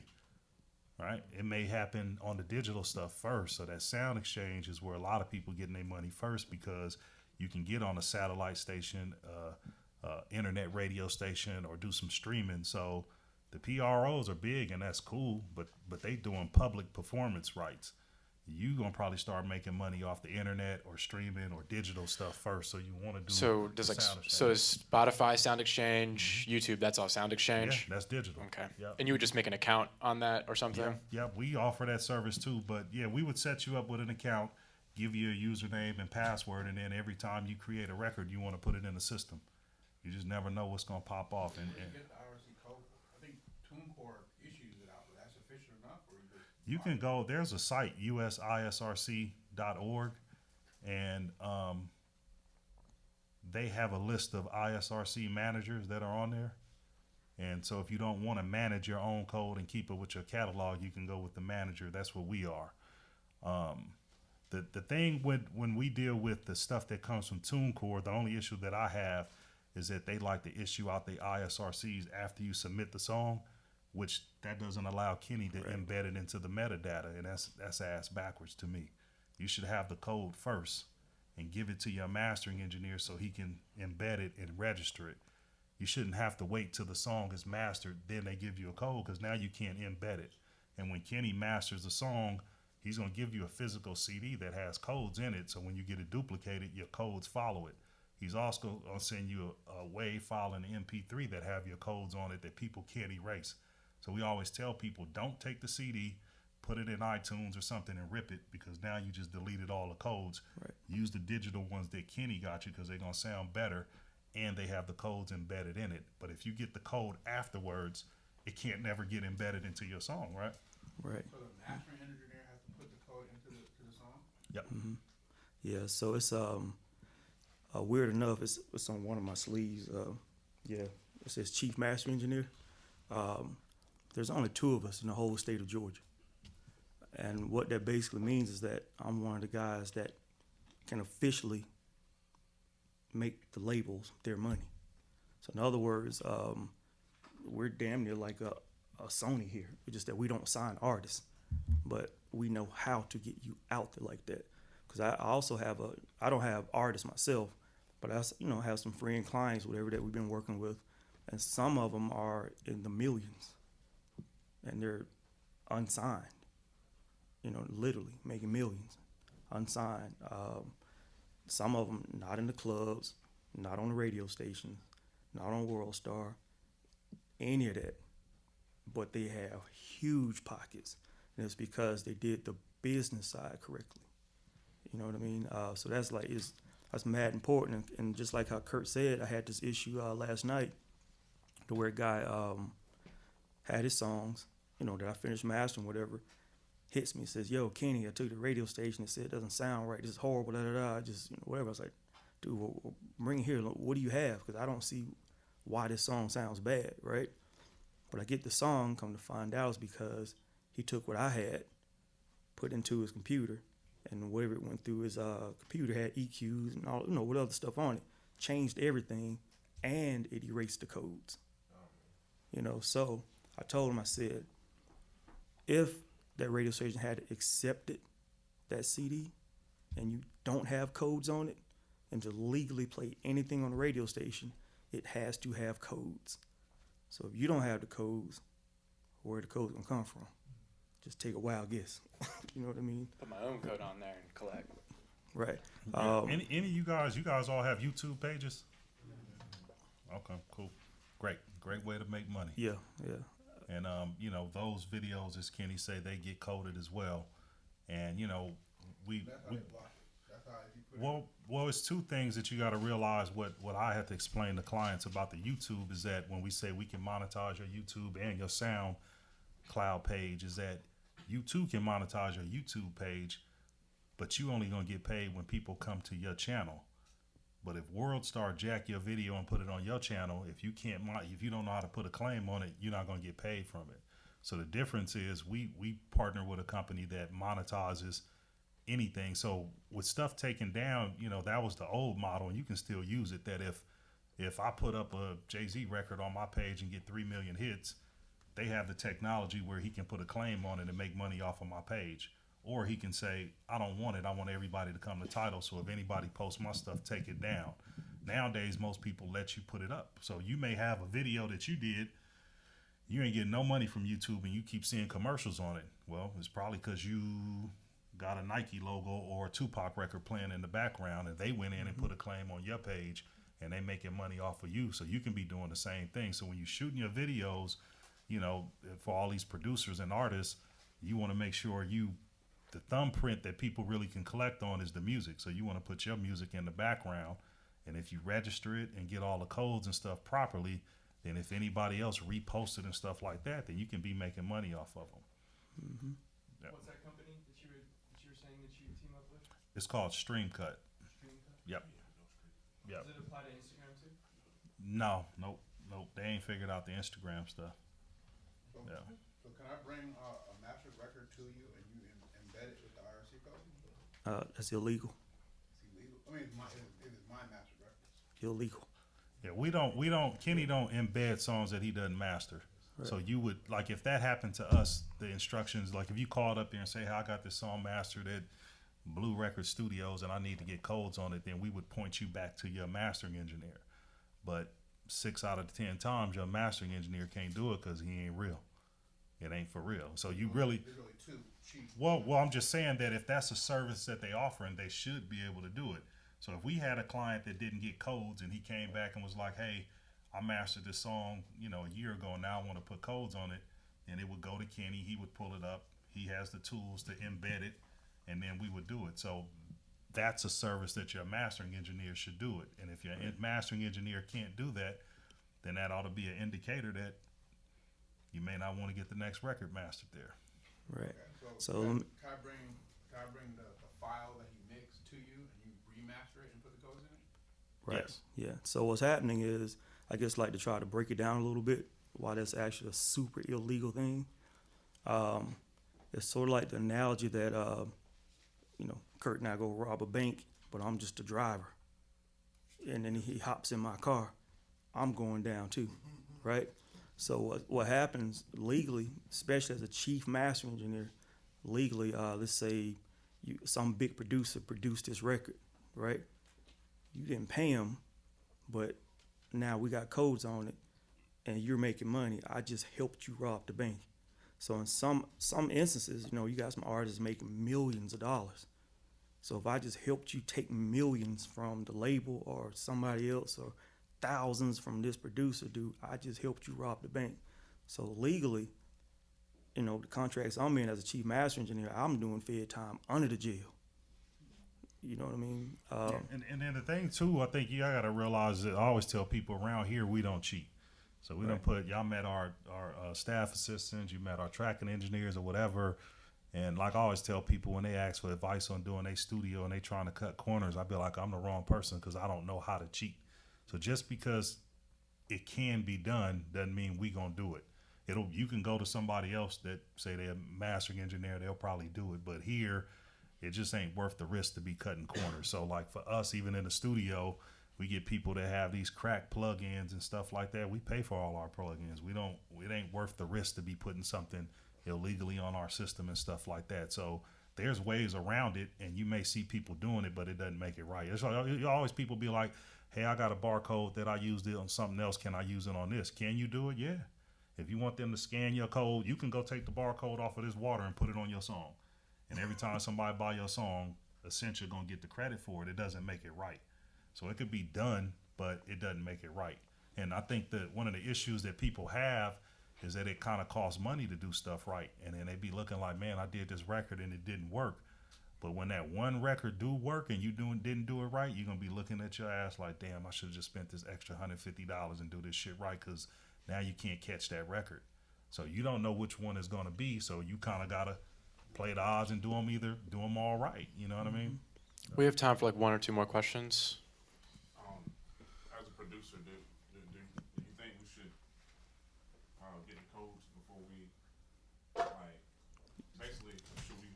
Speaker 13: Right? It may happen on the digital stuff first. So that Sound Exchange is where a lot of people getting their money first, because you can get on a satellite station, internet radio station, or do some streaming. So the PROs are big, and that's cool, but they doing public performance rights. You gonna probably start making money off the internet or streaming or digital stuff first. So you want to do
Speaker 1: So does
Speaker 13: the
Speaker 1: like
Speaker 13: Sound
Speaker 1: so
Speaker 13: Exchange.
Speaker 1: is Spotify, Sound Exchange, YouTube? That's all Sound
Speaker 13: Yeah,
Speaker 1: Exchange.
Speaker 13: that's digital.
Speaker 1: Okay.
Speaker 13: Yep.
Speaker 1: And you would just make an account on that or something.
Speaker 13: Yeah, we offer that service too. But yeah, we would set you up with an account, give you a username and password, and then every time you create a record, you want to put it in the system. You just never know what's gonna pop off. And
Speaker 9: Get the IRC code. I think TuneCore issues it out, but that's official enough, or
Speaker 13: you can go. There's a site, usisrc.org, and they have a list of ISRC managers that are on there. And so if you don't want to manage your own code and keep it with your catalog, you can go with the manager. That's what we are. The thing when we deal with the stuff that comes from TuneCore, the only issue that I have is that they like to issue out the ISRCs after you submit the song, which that doesn't allow Kenny to embed it into the metadata, and that's ass backwards to me. You should have the code first and give it to your mastering engineer so he can embed it and register it. You shouldn't have to wait till the song is mastered, then they give you a code, because now you can't embed it. And when Kenny masters the song, he's going to give you a physical CD that has codes in it, so when you get it duplicated, your codes follow it. He's also going to send you a WAV file and an MP3 that have your codes on it that people can't erase. So we always tell people, don't take the CD, put it in iTunes or something and rip it, because now you just deleted all the codes.
Speaker 12: Right.
Speaker 13: Use the digital ones that Kenny got you, because they're going to sound better and they have the codes embedded in it. But if you get the code afterwards, it can't never get embedded into your song, right?
Speaker 12: Right.
Speaker 9: So the mastering engineer has to put the code into the song?
Speaker 13: Yep.
Speaker 12: Yeah, so it's weird enough. It's on one of my sleeves. Yeah, it says Chief Master Engineer. There's only 2 of us in the whole state of Georgia, and what that basically means is that I'm one of the guys that can officially make the labels their money. So in other words, we're damn near like a Sony here. It's just that we don't sign artists, but we know how to get you out there like that. Because I also have I don't have artists myself, but I have some friend clients, whatever, that we've been working with, and some of them are in the millions, and they're unsigned. Literally making millions, unsigned. Some of them not in the clubs, not on the radio stations, not on World Star, any of that. But they have huge pockets, and it's because they did the business side correctly. You know what I mean? So that's mad important. And just like how Kurt said, I had this issue last night to where a guy had his songs, that I finished mastering, whatever, hits me, says, "Yo, Kenny, I took the radio station and said it doesn't sound right. This is horrible, da da da." Just whatever. I was like, "Dude, well, bring it here. What do you have? Because I don't see why this song sounds bad, right?" But I get the song. Come to find out, is because he took what I had, put into his computer, and whatever it went through his computer had EQs and all, what other stuff on it, changed everything, and it erased the codes. So I told him, I said, if that radio station had accepted that CD and you don't have codes on it, and to legally play anything on the radio station, it has to have codes. So if you don't have the codes, where the codes gonna come from? Just take a wild guess. You know what I mean?
Speaker 1: Put my own code on there and collect.
Speaker 12: Right.
Speaker 13: Any of you guys all have YouTube pages? Okay, cool. Great way to make money.
Speaker 12: Yeah.
Speaker 13: And those videos, as Kenny say, they get coded as well. And
Speaker 9: That's how they block it. That's how if you put
Speaker 13: well, it's 2 things that you got to realize. What I have to explain to clients about the YouTube is that when we say we can monetize your YouTube and your SoundCloud page, is that you too can monetize your YouTube page, but you only gonna get paid when people come to your channel. But if WorldStar jack your video and put it on your channel, if you don't know how to put a claim on it, you're not going to get paid from it. So the difference is we partner with a company that monetizes anything. So with stuff taken down, that was the old model, and you can still use it. That if I put up a Jay-Z record on my page and get 3 million hits, they have the technology where he can put a claim on it and make money off of my page. Or he can say, I don't want it. I want everybody to come to title. So if anybody posts my stuff, take it down. Nowadays, most people let you put it up. So you may have a video that you did, you ain't getting no money from YouTube, and you keep seeing commercials on it. Well, it's probably because you got a Nike logo or a Tupac record playing in the background, and they went in and put a claim on your page, and they making money off of you. So you can be doing the same thing. So when you're shooting your videos, for all these producers and artists, you want to make sure the thumbprint that people really can collect on is the music. So you want to put your music in the background, and if you register it and get all the codes and stuff properly, then if anybody else reposts it and stuff like that, then you can be making money off of them. Yeah.
Speaker 7: What's that company that you were saying that you team up with?
Speaker 13: It's called StreamCut.
Speaker 7: StreamCut?
Speaker 13: Yep.
Speaker 7: Does it apply to Instagram too?
Speaker 13: No, nope. They ain't figured out the Instagram stuff.
Speaker 9: So,
Speaker 13: Yeah.
Speaker 9: so can I bring a mastered record to you and you embed it with the IRC code?
Speaker 12: That's illegal.
Speaker 9: It's illegal. I mean, it is my mastered records.
Speaker 12: Illegal.
Speaker 13: Yeah, Kenny don't embed songs that he doesn't master.
Speaker 12: Right.
Speaker 13: So you would, like, if that happened to us, the instructions, like if you called up there and say, hey, I got this song mastered at Blue Record Studios and I need to get codes on it, then we would point you back to your mastering engineer. But 6 out of 10 times, your mastering engineer can't do it because he ain't real. It ain't for real. So you really,
Speaker 9: It's really too cheap.
Speaker 13: well, I'm just saying that if that's a service that they offer, and they should be able to do it. So if we had a client that didn't get codes and he came back and was like, hey, I mastered this song, a year ago, and now I want to put codes on it, and it would go to Kenny, he would pull it up, he has the tools to embed it, and then we would do it. So that's a service that your mastering engineer should do it. And if your mastering engineer can't do that, then that ought to be an indicator that you may not want to get the next record mastered there.
Speaker 12: Right.
Speaker 9: Okay,
Speaker 12: So
Speaker 9: can I bring the file that he mixed to you and you remaster it and put the codes in it?
Speaker 12: Right.
Speaker 13: Yes.
Speaker 12: Yeah. So what's happening is, I just like to try to break it down a little bit, why that's actually a super illegal thing. It's sort of like the analogy that, Kurt and I go rob a bank, but I'm just a driver. And then he hops in my car. I'm going down too, right? So what happens legally, especially as a chief master engineer, legally, let's say some big producer produced this record, right? You didn't pay him, but now we got codes on it, and you're making money. I just helped you rob the bank. So in some instances, you got some artists making millions of dollars. So if I just helped you take millions from the label or somebody else, or thousands from this producer, dude, I just helped you rob the bank. So legally, the contracts I'm in as a chief master engineer, I'm doing fed time under the jail. You know what I mean?
Speaker 13: And then the thing too, I think y'all got to realize that I always tell people around here, we don't cheat. So we don't y'all met our staff assistants, you met our tracking engineers or whatever. And like I always tell people when they ask for advice on doing their studio and they trying to cut corners, I be like, I'm the wrong person because I don't know how to cheat. So just because it can be done doesn't mean we gonna do it. You can go to somebody else that say they're a mastering engineer, they'll probably do it. But here, it just ain't worth the risk to be cutting corners. So like for us, even in the studio, we get people that have these crack plugins and stuff like that. We pay for all our plugins. It ain't worth the risk to be putting something illegally on our system and stuff like that. So there's ways around it, and you may see people doing it, but it doesn't make it right. It's like, always people be like, hey, I got a barcode that I used it on something else. Can I use it on this? Can you do it? Yeah. If you want them to scan your code, you can go take the barcode off of this water and put it on your song. And every time somebody buy your song, essentially gonna get the credit for it. It doesn't make it right. So it could be done, but it doesn't make it right. And I think that one of the issues that people have is that it kind of costs money to do stuff right. And then they be looking like, man, I did this record and it didn't work. But when that one record do work and you didn't do it right, you're gonna be looking at your ass like, damn, I should have just spent this extra $150 and do this shit right, because now you can't catch that record. So you don't know which one is gonna be, so you kind of gotta play the odds and do them all right. You know what I mean?
Speaker 1: We have time for like 1 or 2 more questions.
Speaker 4: producer, do you think we should get the codes before we, like, basically, should we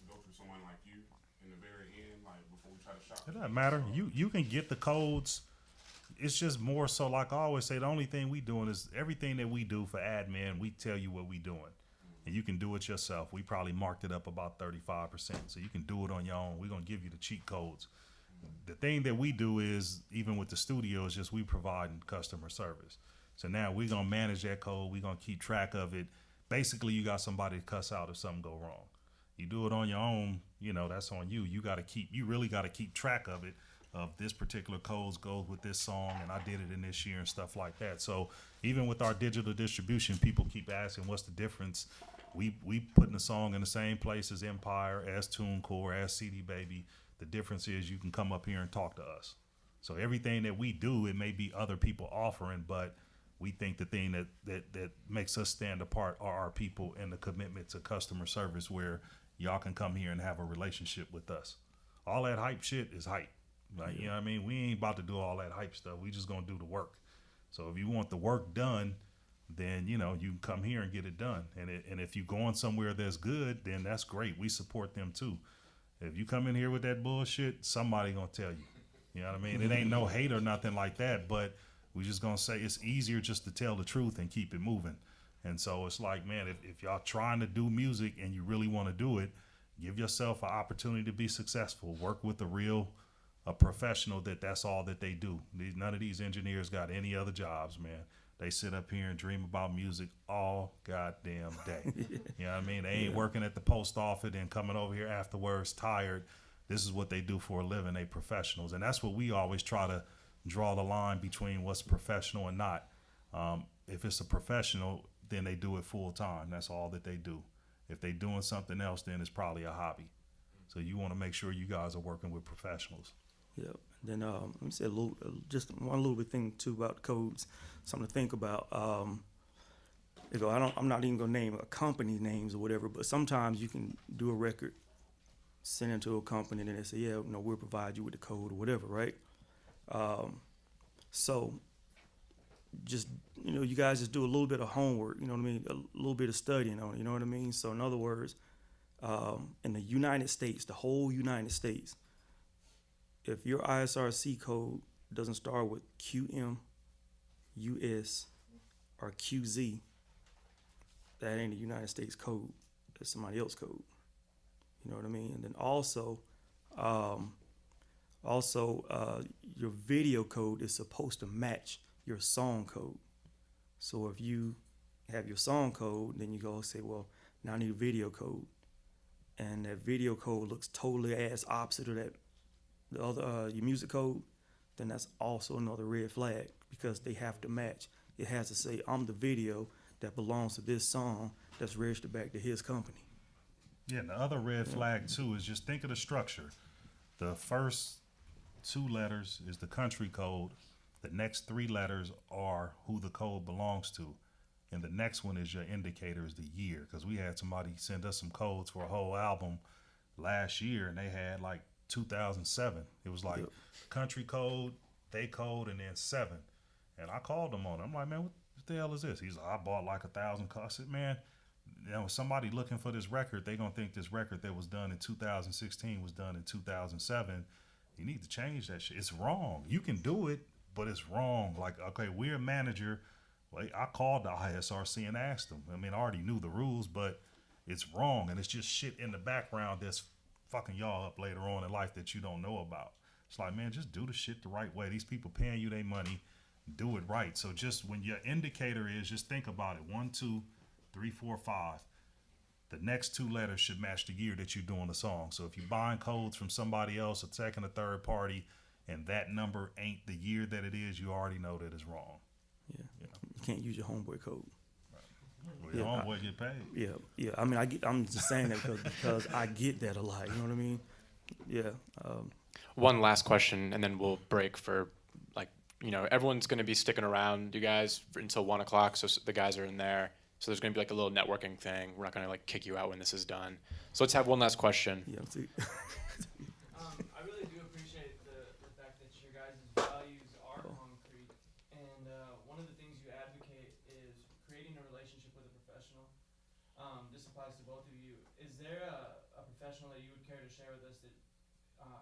Speaker 4: go through someone like you in the very end, like, before we try to shop?
Speaker 13: It doesn't matter. You can get the codes. It's just more so, like I always say, the only thing we doing is everything that we do for admin, we tell you what we doing. And you can do it yourself. We probably marked it up about 35%. So you can do it on your own. We're going to give you the cheat codes. The thing that we do is, even with the studio, is just we provide customer service. So now we're going to manage that code. We're going to keep track of it. Basically, you got somebody to cuss out if something go wrong. You do it on your own, you know, that's on you. You really got to keep track of it. Of this particular codes goes with this song, and I did it in this year and stuff like that. So even with our digital distribution, people keep asking what's the difference. We putting the song in the same place as Empire, as TuneCore, as CD Baby. The difference is you can come up here and talk to us. So everything that we do, it may be other people offering, but we think the thing that makes us stand apart are our people and the commitment to customer service, where y'all can come here and have a relationship with us. All that hype shit is hype. Like, you know what I mean? We ain't about to do all that hype stuff. We just gonna do the work. So if you want the work done, then, you know, you can come here and get it done. And if you're going somewhere that's good, then that's great. We support them too. If you come in here with that bullshit, somebody gonna tell you. You know what I mean? It ain't no hate or nothing like that, but we just gonna say it's easier just to tell the truth and keep it moving. And so it's like, man, if y'all trying to do music and you really want to do it, give yourself an opportunity to be successful. Work with a professional that's all that they do. None of these engineers got any other jobs, man. They sit up here and dream about music all goddamn day. You know what I mean? They ain't working at the post office and coming over here afterwards tired. This is what they do for a living. They professionals. And that's what we always try to draw the line between what's professional and not. If it's a professional, then they do it full time. That's all that they do. If they doing something else, then it's probably a hobby. So you want to make sure you guys are working with professionals.
Speaker 12: Yeah. Then let me say just one little bit thing too about the codes. Something to think about. I'm not even gonna name a company names or whatever, but sometimes you can do a record, send it to a company, and then they say, yeah, we'll provide you with the code or whatever, right? So just, you guys just do a little bit of homework, you know what I mean? A little bit of studying on it, you know what I mean? So in other words, in the United States, the whole United States, if your ISRC code doesn't start with QM, US, or QZ, that ain't a United States code. It's somebody else's code. You know what I mean? And then also, your video code is supposed to match your song code. So if you have your song code, then you go say, well, now I need a video code. And that video code looks totally ass opposite of that, the other, your music code, then that's also another red flag, because they have to match. It has to say, I'm the video that belongs to this song that's registered back to his company.
Speaker 13: Yeah, and the other red flag too is just think of the structure. The first 2 letters is the country code. The next 3 letters are who the code belongs to. And the next one is your indicator, is the year. Because we had somebody send us some codes for a whole album last year, and they had like 2007. It was like country code, they code, and then 7. And I called them on it. I'm like, man, what the hell is this? He's like, I bought like 1,000 codes. I said, man, somebody looking for this record, they gonna think this record that was done in 2016 was done in 2007. You need to change that shit. It's wrong. You can do it, but it's wrong. Like, okay, we're a manager. Like, I called the ISRC and asked them. I mean, I already knew the rules, but it's wrong. And it's just shit in the background that's fucking y'all up later on in life that you don't know about. It's like, man, just do the shit the right way. These people paying you their money, do it right. So just when your indicator is, just think about it. 1, 2, 3, 4, 5. The next 2 letters should match the year that you're doing the song. So if you're buying codes from somebody else, a second or third party, and that number ain't the year that it is, you already know that it's wrong.
Speaker 12: Yeah. You can't use your homeboy code.
Speaker 13: Well, your homeboy get paid.
Speaker 12: Yeah. I mean, I'm just saying that because I get that a lot. You know what I mean? Yeah.
Speaker 1: One last question, and then we'll break for, everyone's going to be sticking around, you guys, until 1 o'clock. So the guys are in there. So there's going to be like a little networking thing. We're not going to kick you out when this is done. So let's have one last question.
Speaker 12: Yeah.
Speaker 7: I really do appreciate the fact that your guys' values are concrete creating a relationship with a professional. This applies to both of you. Is there a professional that you would care to share with us that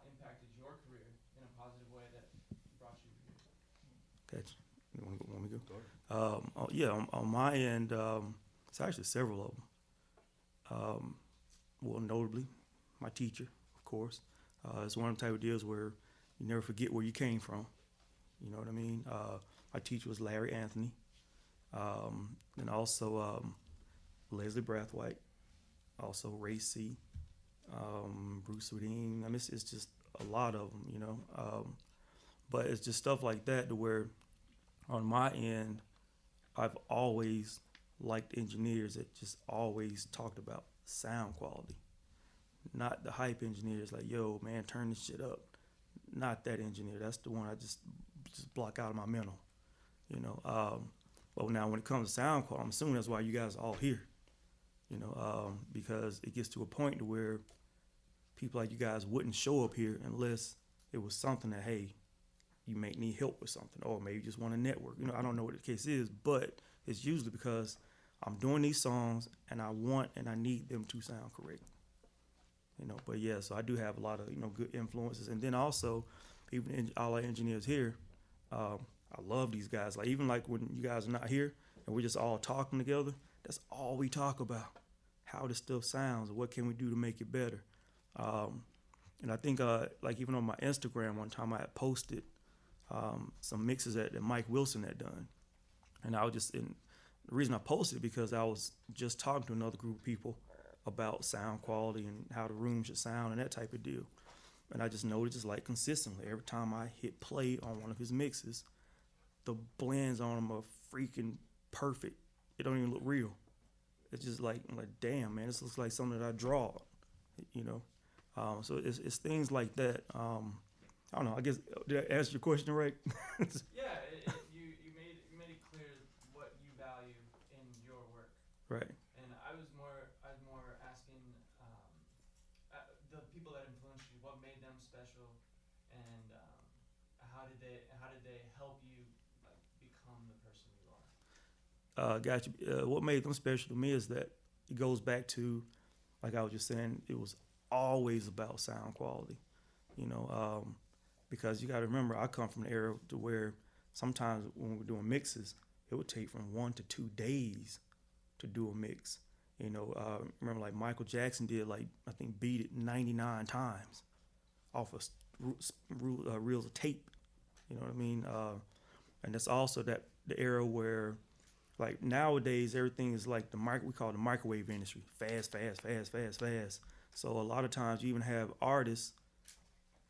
Speaker 7: impacted your career in a positive way that brought you here?
Speaker 12: Gotcha. You want me to go? Yeah, on my end, it's actually several of them. Well, notably, my teacher, of course. It's one of the type of deals where you never forget where you came from. You know what I mean? My teacher was Larry Anthony, and also Leslie Brathwaite, also Ray C, Bruce Swedeen. I mean, it's just a lot of them, you know. But it's just stuff like that to where, on my end, I've always liked engineers that just always talked about sound quality. Not the hype engineers like, yo, man, turn this shit up. Not that engineer. That's the one I just block out of my mental, you know. But now when it comes to sound quality, I'm assuming that's why you guys are all here, you know, because it gets to a point to where people like you guys wouldn't show up here unless it was something that, hey, you may need help with something, or maybe you just want to network. You know, I don't know what the case is, but it's usually because I'm doing these songs and I want and I need them to sound correct. You know, but yeah, so I do have a lot of, you know, good influences. And then also, even all our engineers here, I love these guys. Like, even like when you guys are not here and we're just all talking together, that's all we talk about. How this stuff sounds, what can we do to make it better. And I think, like even on my Instagram one time I had posted some mixes that Mike Wilson had done. And I was just, the reason I posted it because I was just talking to another group of people about sound quality and how the room should sound and that type of deal. And I just noticed, just like consistently, every time I hit play on one of his mixes, the blends on them are freaking perfect. It don't even look real. It's just like, I'm like, damn, man, this looks like something that I draw, you know. So it's things like that. I don't know. I guess, did I answer your question right?
Speaker 7: Yeah, you made it clear what you value in your work.
Speaker 12: Right.
Speaker 7: And I was more asking the people that influenced you, what made them special, and how did they help you like become the person you are?
Speaker 12: Got you. What made them special to me is that it goes back to, like I was just saying, it was always about sound quality, you know, because you got to remember, I come from an era to where sometimes when we're doing mixes, it would take from 1 to 2 days to do a mix. You know, remember like Michael Jackson did like, I think Beat It 99 times off of reels of tape. You know what I mean? And that's also the era where, like nowadays, everything is like we call it the microwave industry. Fast, fast, fast, fast, fast. So a lot of times you even have artists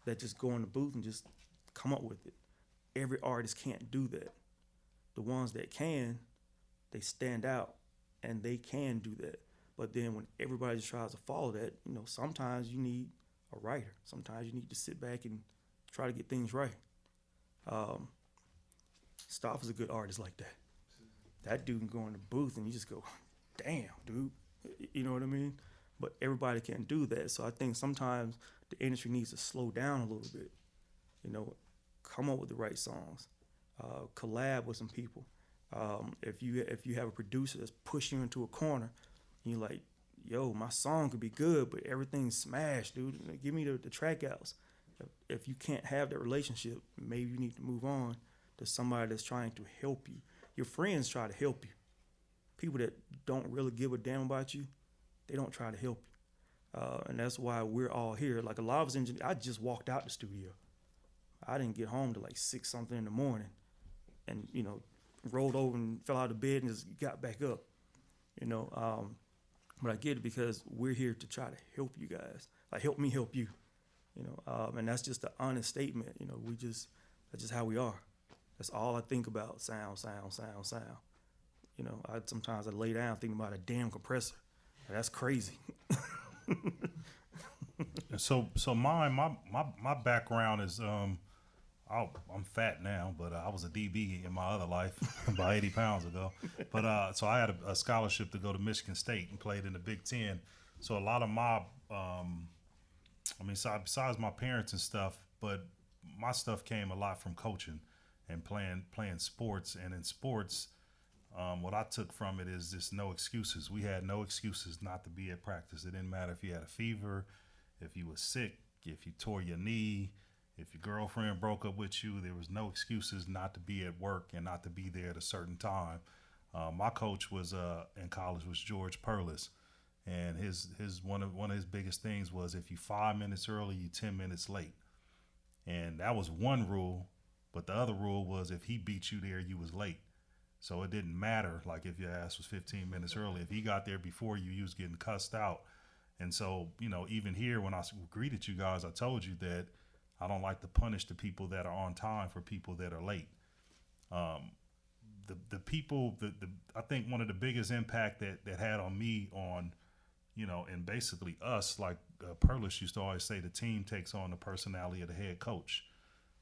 Speaker 12: that just go in the booth and just come up with it. Every artist can't do that. The ones that can, they stand out and they can do that. But then when everybody just tries to follow that, you know, sometimes you need a writer. Sometimes you need to sit back and try to get things right. Stoff is a good artist like that. That dude can go in the booth and you just go, damn, dude. You know what I mean? But everybody can't do that. So I think sometimes the industry needs to slow down a little bit. You know, come up with the right songs. Collab with some people. If you have a producer that's pushing you into a corner, and you're like, yo, my song could be good, but everything's smashed, dude. Give me the track outs. If you can't have that relationship, maybe you need to move on to somebody that's trying to help you. Your friends try to help you. People that don't really give a damn about you, they don't try to help you. And that's why we're all here. Like a lot of us engineers, I just walked out the studio. I didn't get home till like 6 something in the morning and, you know, rolled over and fell out of bed and just got back up, you know. But I get it because we're here to try to help you guys. Like, help me help you, you know. And that's just an honest statement, you know. That's just how we are. That's all I think about, sound. You know, sometimes I lay down thinking about a damn compressor. That's crazy.
Speaker 13: So my background is I'm fat now, but I was a DB in my other life about 80 pounds ago. But so I had a scholarship to go to Michigan State and played in the Big Ten. So a lot of my besides my parents and stuff, but my stuff came a lot from coaching and playing sports. And in sports, What I took from it is just no excuses. We had no excuses not to be at practice. It didn't matter if you had a fever, if you were sick, if you tore your knee, if your girlfriend broke up with you. There was no excuses not to be at work and not to be there at a certain time. My coach was in college was George Perlis, and his one of his biggest things was if you 5 minutes early, you 10 minutes late, and that was one rule. But the other rule was if he beat you there, you was late. So it didn't matter, like if your ass was 15 minutes early. If he got there before you, you was getting cussed out. And so, you know, even here when I greeted you guys, I told you that I don't like to punish the people that are on time for people that are late. The people, I think one of the biggest impact that had on me on, you know, and basically us, like Perlis used to always say, the team takes on the personality of the head coach.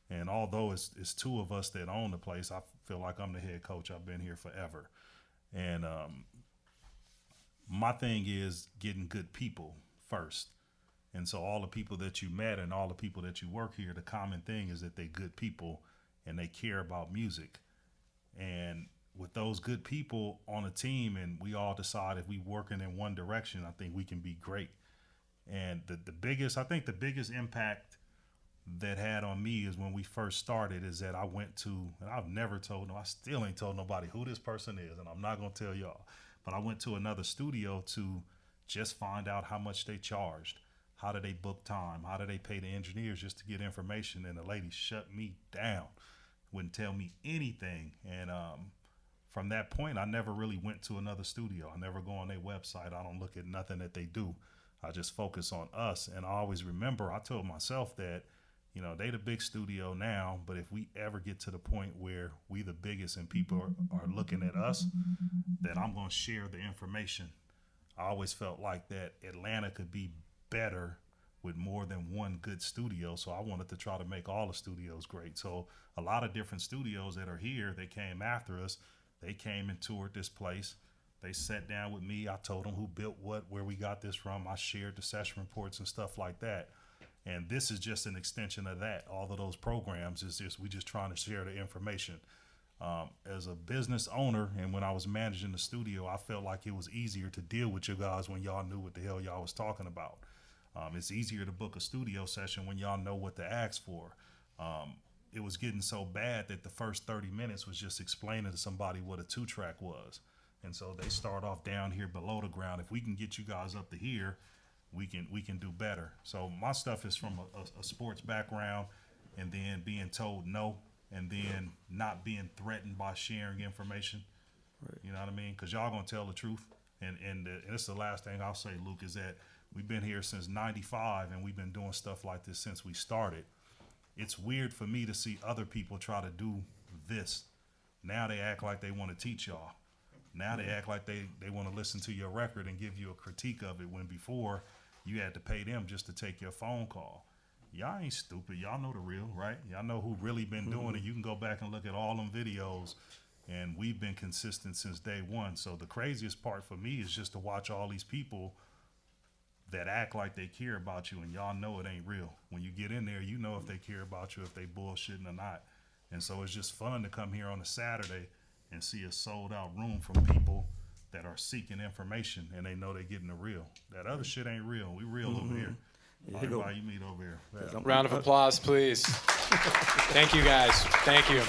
Speaker 13: And although it's two of us that own the place, I feel like I'm the head coach. I've been here forever. And my thing is getting good people first. And so all the people that you met and all the people that you work here, the common thing is that they're good people and they care about music. And with those good people on a team, and we all decide if we working in one direction, I think we can be great. And the biggest impact that had on me is when we first started is that I went to, and I've never told I still ain't told nobody who this person is, and I'm not gonna tell y'all, but I went to another studio to just find out how much they charged, how do they book time, how do they pay the engineers, just to get information. And the lady shut me down, wouldn't tell me anything. And from that point, I never really went to another studio. I never go on their website. I don't look at nothing that they do. I just focus on us. And I always remember, I told myself that, you know, they the big studio now, but if we ever get to the point where we the biggest and people are looking at us, then I'm going to share the information. I always felt like that Atlanta could be better with more than one good studio. So I wanted to try to make all the studios great. So a lot of different studios that are here, they came after us. They came and toured this place. They sat down with me. I told them who built what, where we got this from. I shared the session reports and stuff like that. And this is just an extension of that. All of those programs is just, we just trying to share the information. As a business owner, and when I was managing the studio, I felt like it was easier to deal with you guys when y'all knew what the hell y'all was talking about. It's easier to book a studio session when y'all know what to ask for. It was getting so bad that the first 30 minutes was just explaining to somebody what a 2-track was. And so they start off down here below the ground. If we can get you guys up to here, we can do better. So my stuff is from a sports background, and then being told no, and then not being threatened by sharing information. Right. You know what I mean? Because y'all gonna tell the truth. And it's the last thing I'll say, Luke, is that we've been here since '95, and we've been doing stuff like this since we started. It's weird for me to see other people try to do this. Now they act like they want to teach y'all. Now they act like they want to listen to your record and give you a critique of it, when before you had to pay them just to take your phone call. Y'all ain't stupid. Y'all know the real, right? Y'all know who really been doing it. You can go back and look at all them videos, and we've been consistent since day one. So the craziest part for me is just to watch all these people that act like they care about you, and y'all know it ain't real. When you get in there, you know if they care about you, if they bullshitting or not. And so it's just fun to come here on a Saturday and see a sold out room from people that are seeking information, and they know they're getting the real. That other shit ain't real. We real over here. Everybody you meet over here.
Speaker 1: Round of applause, please. Thank you, guys. Thank you.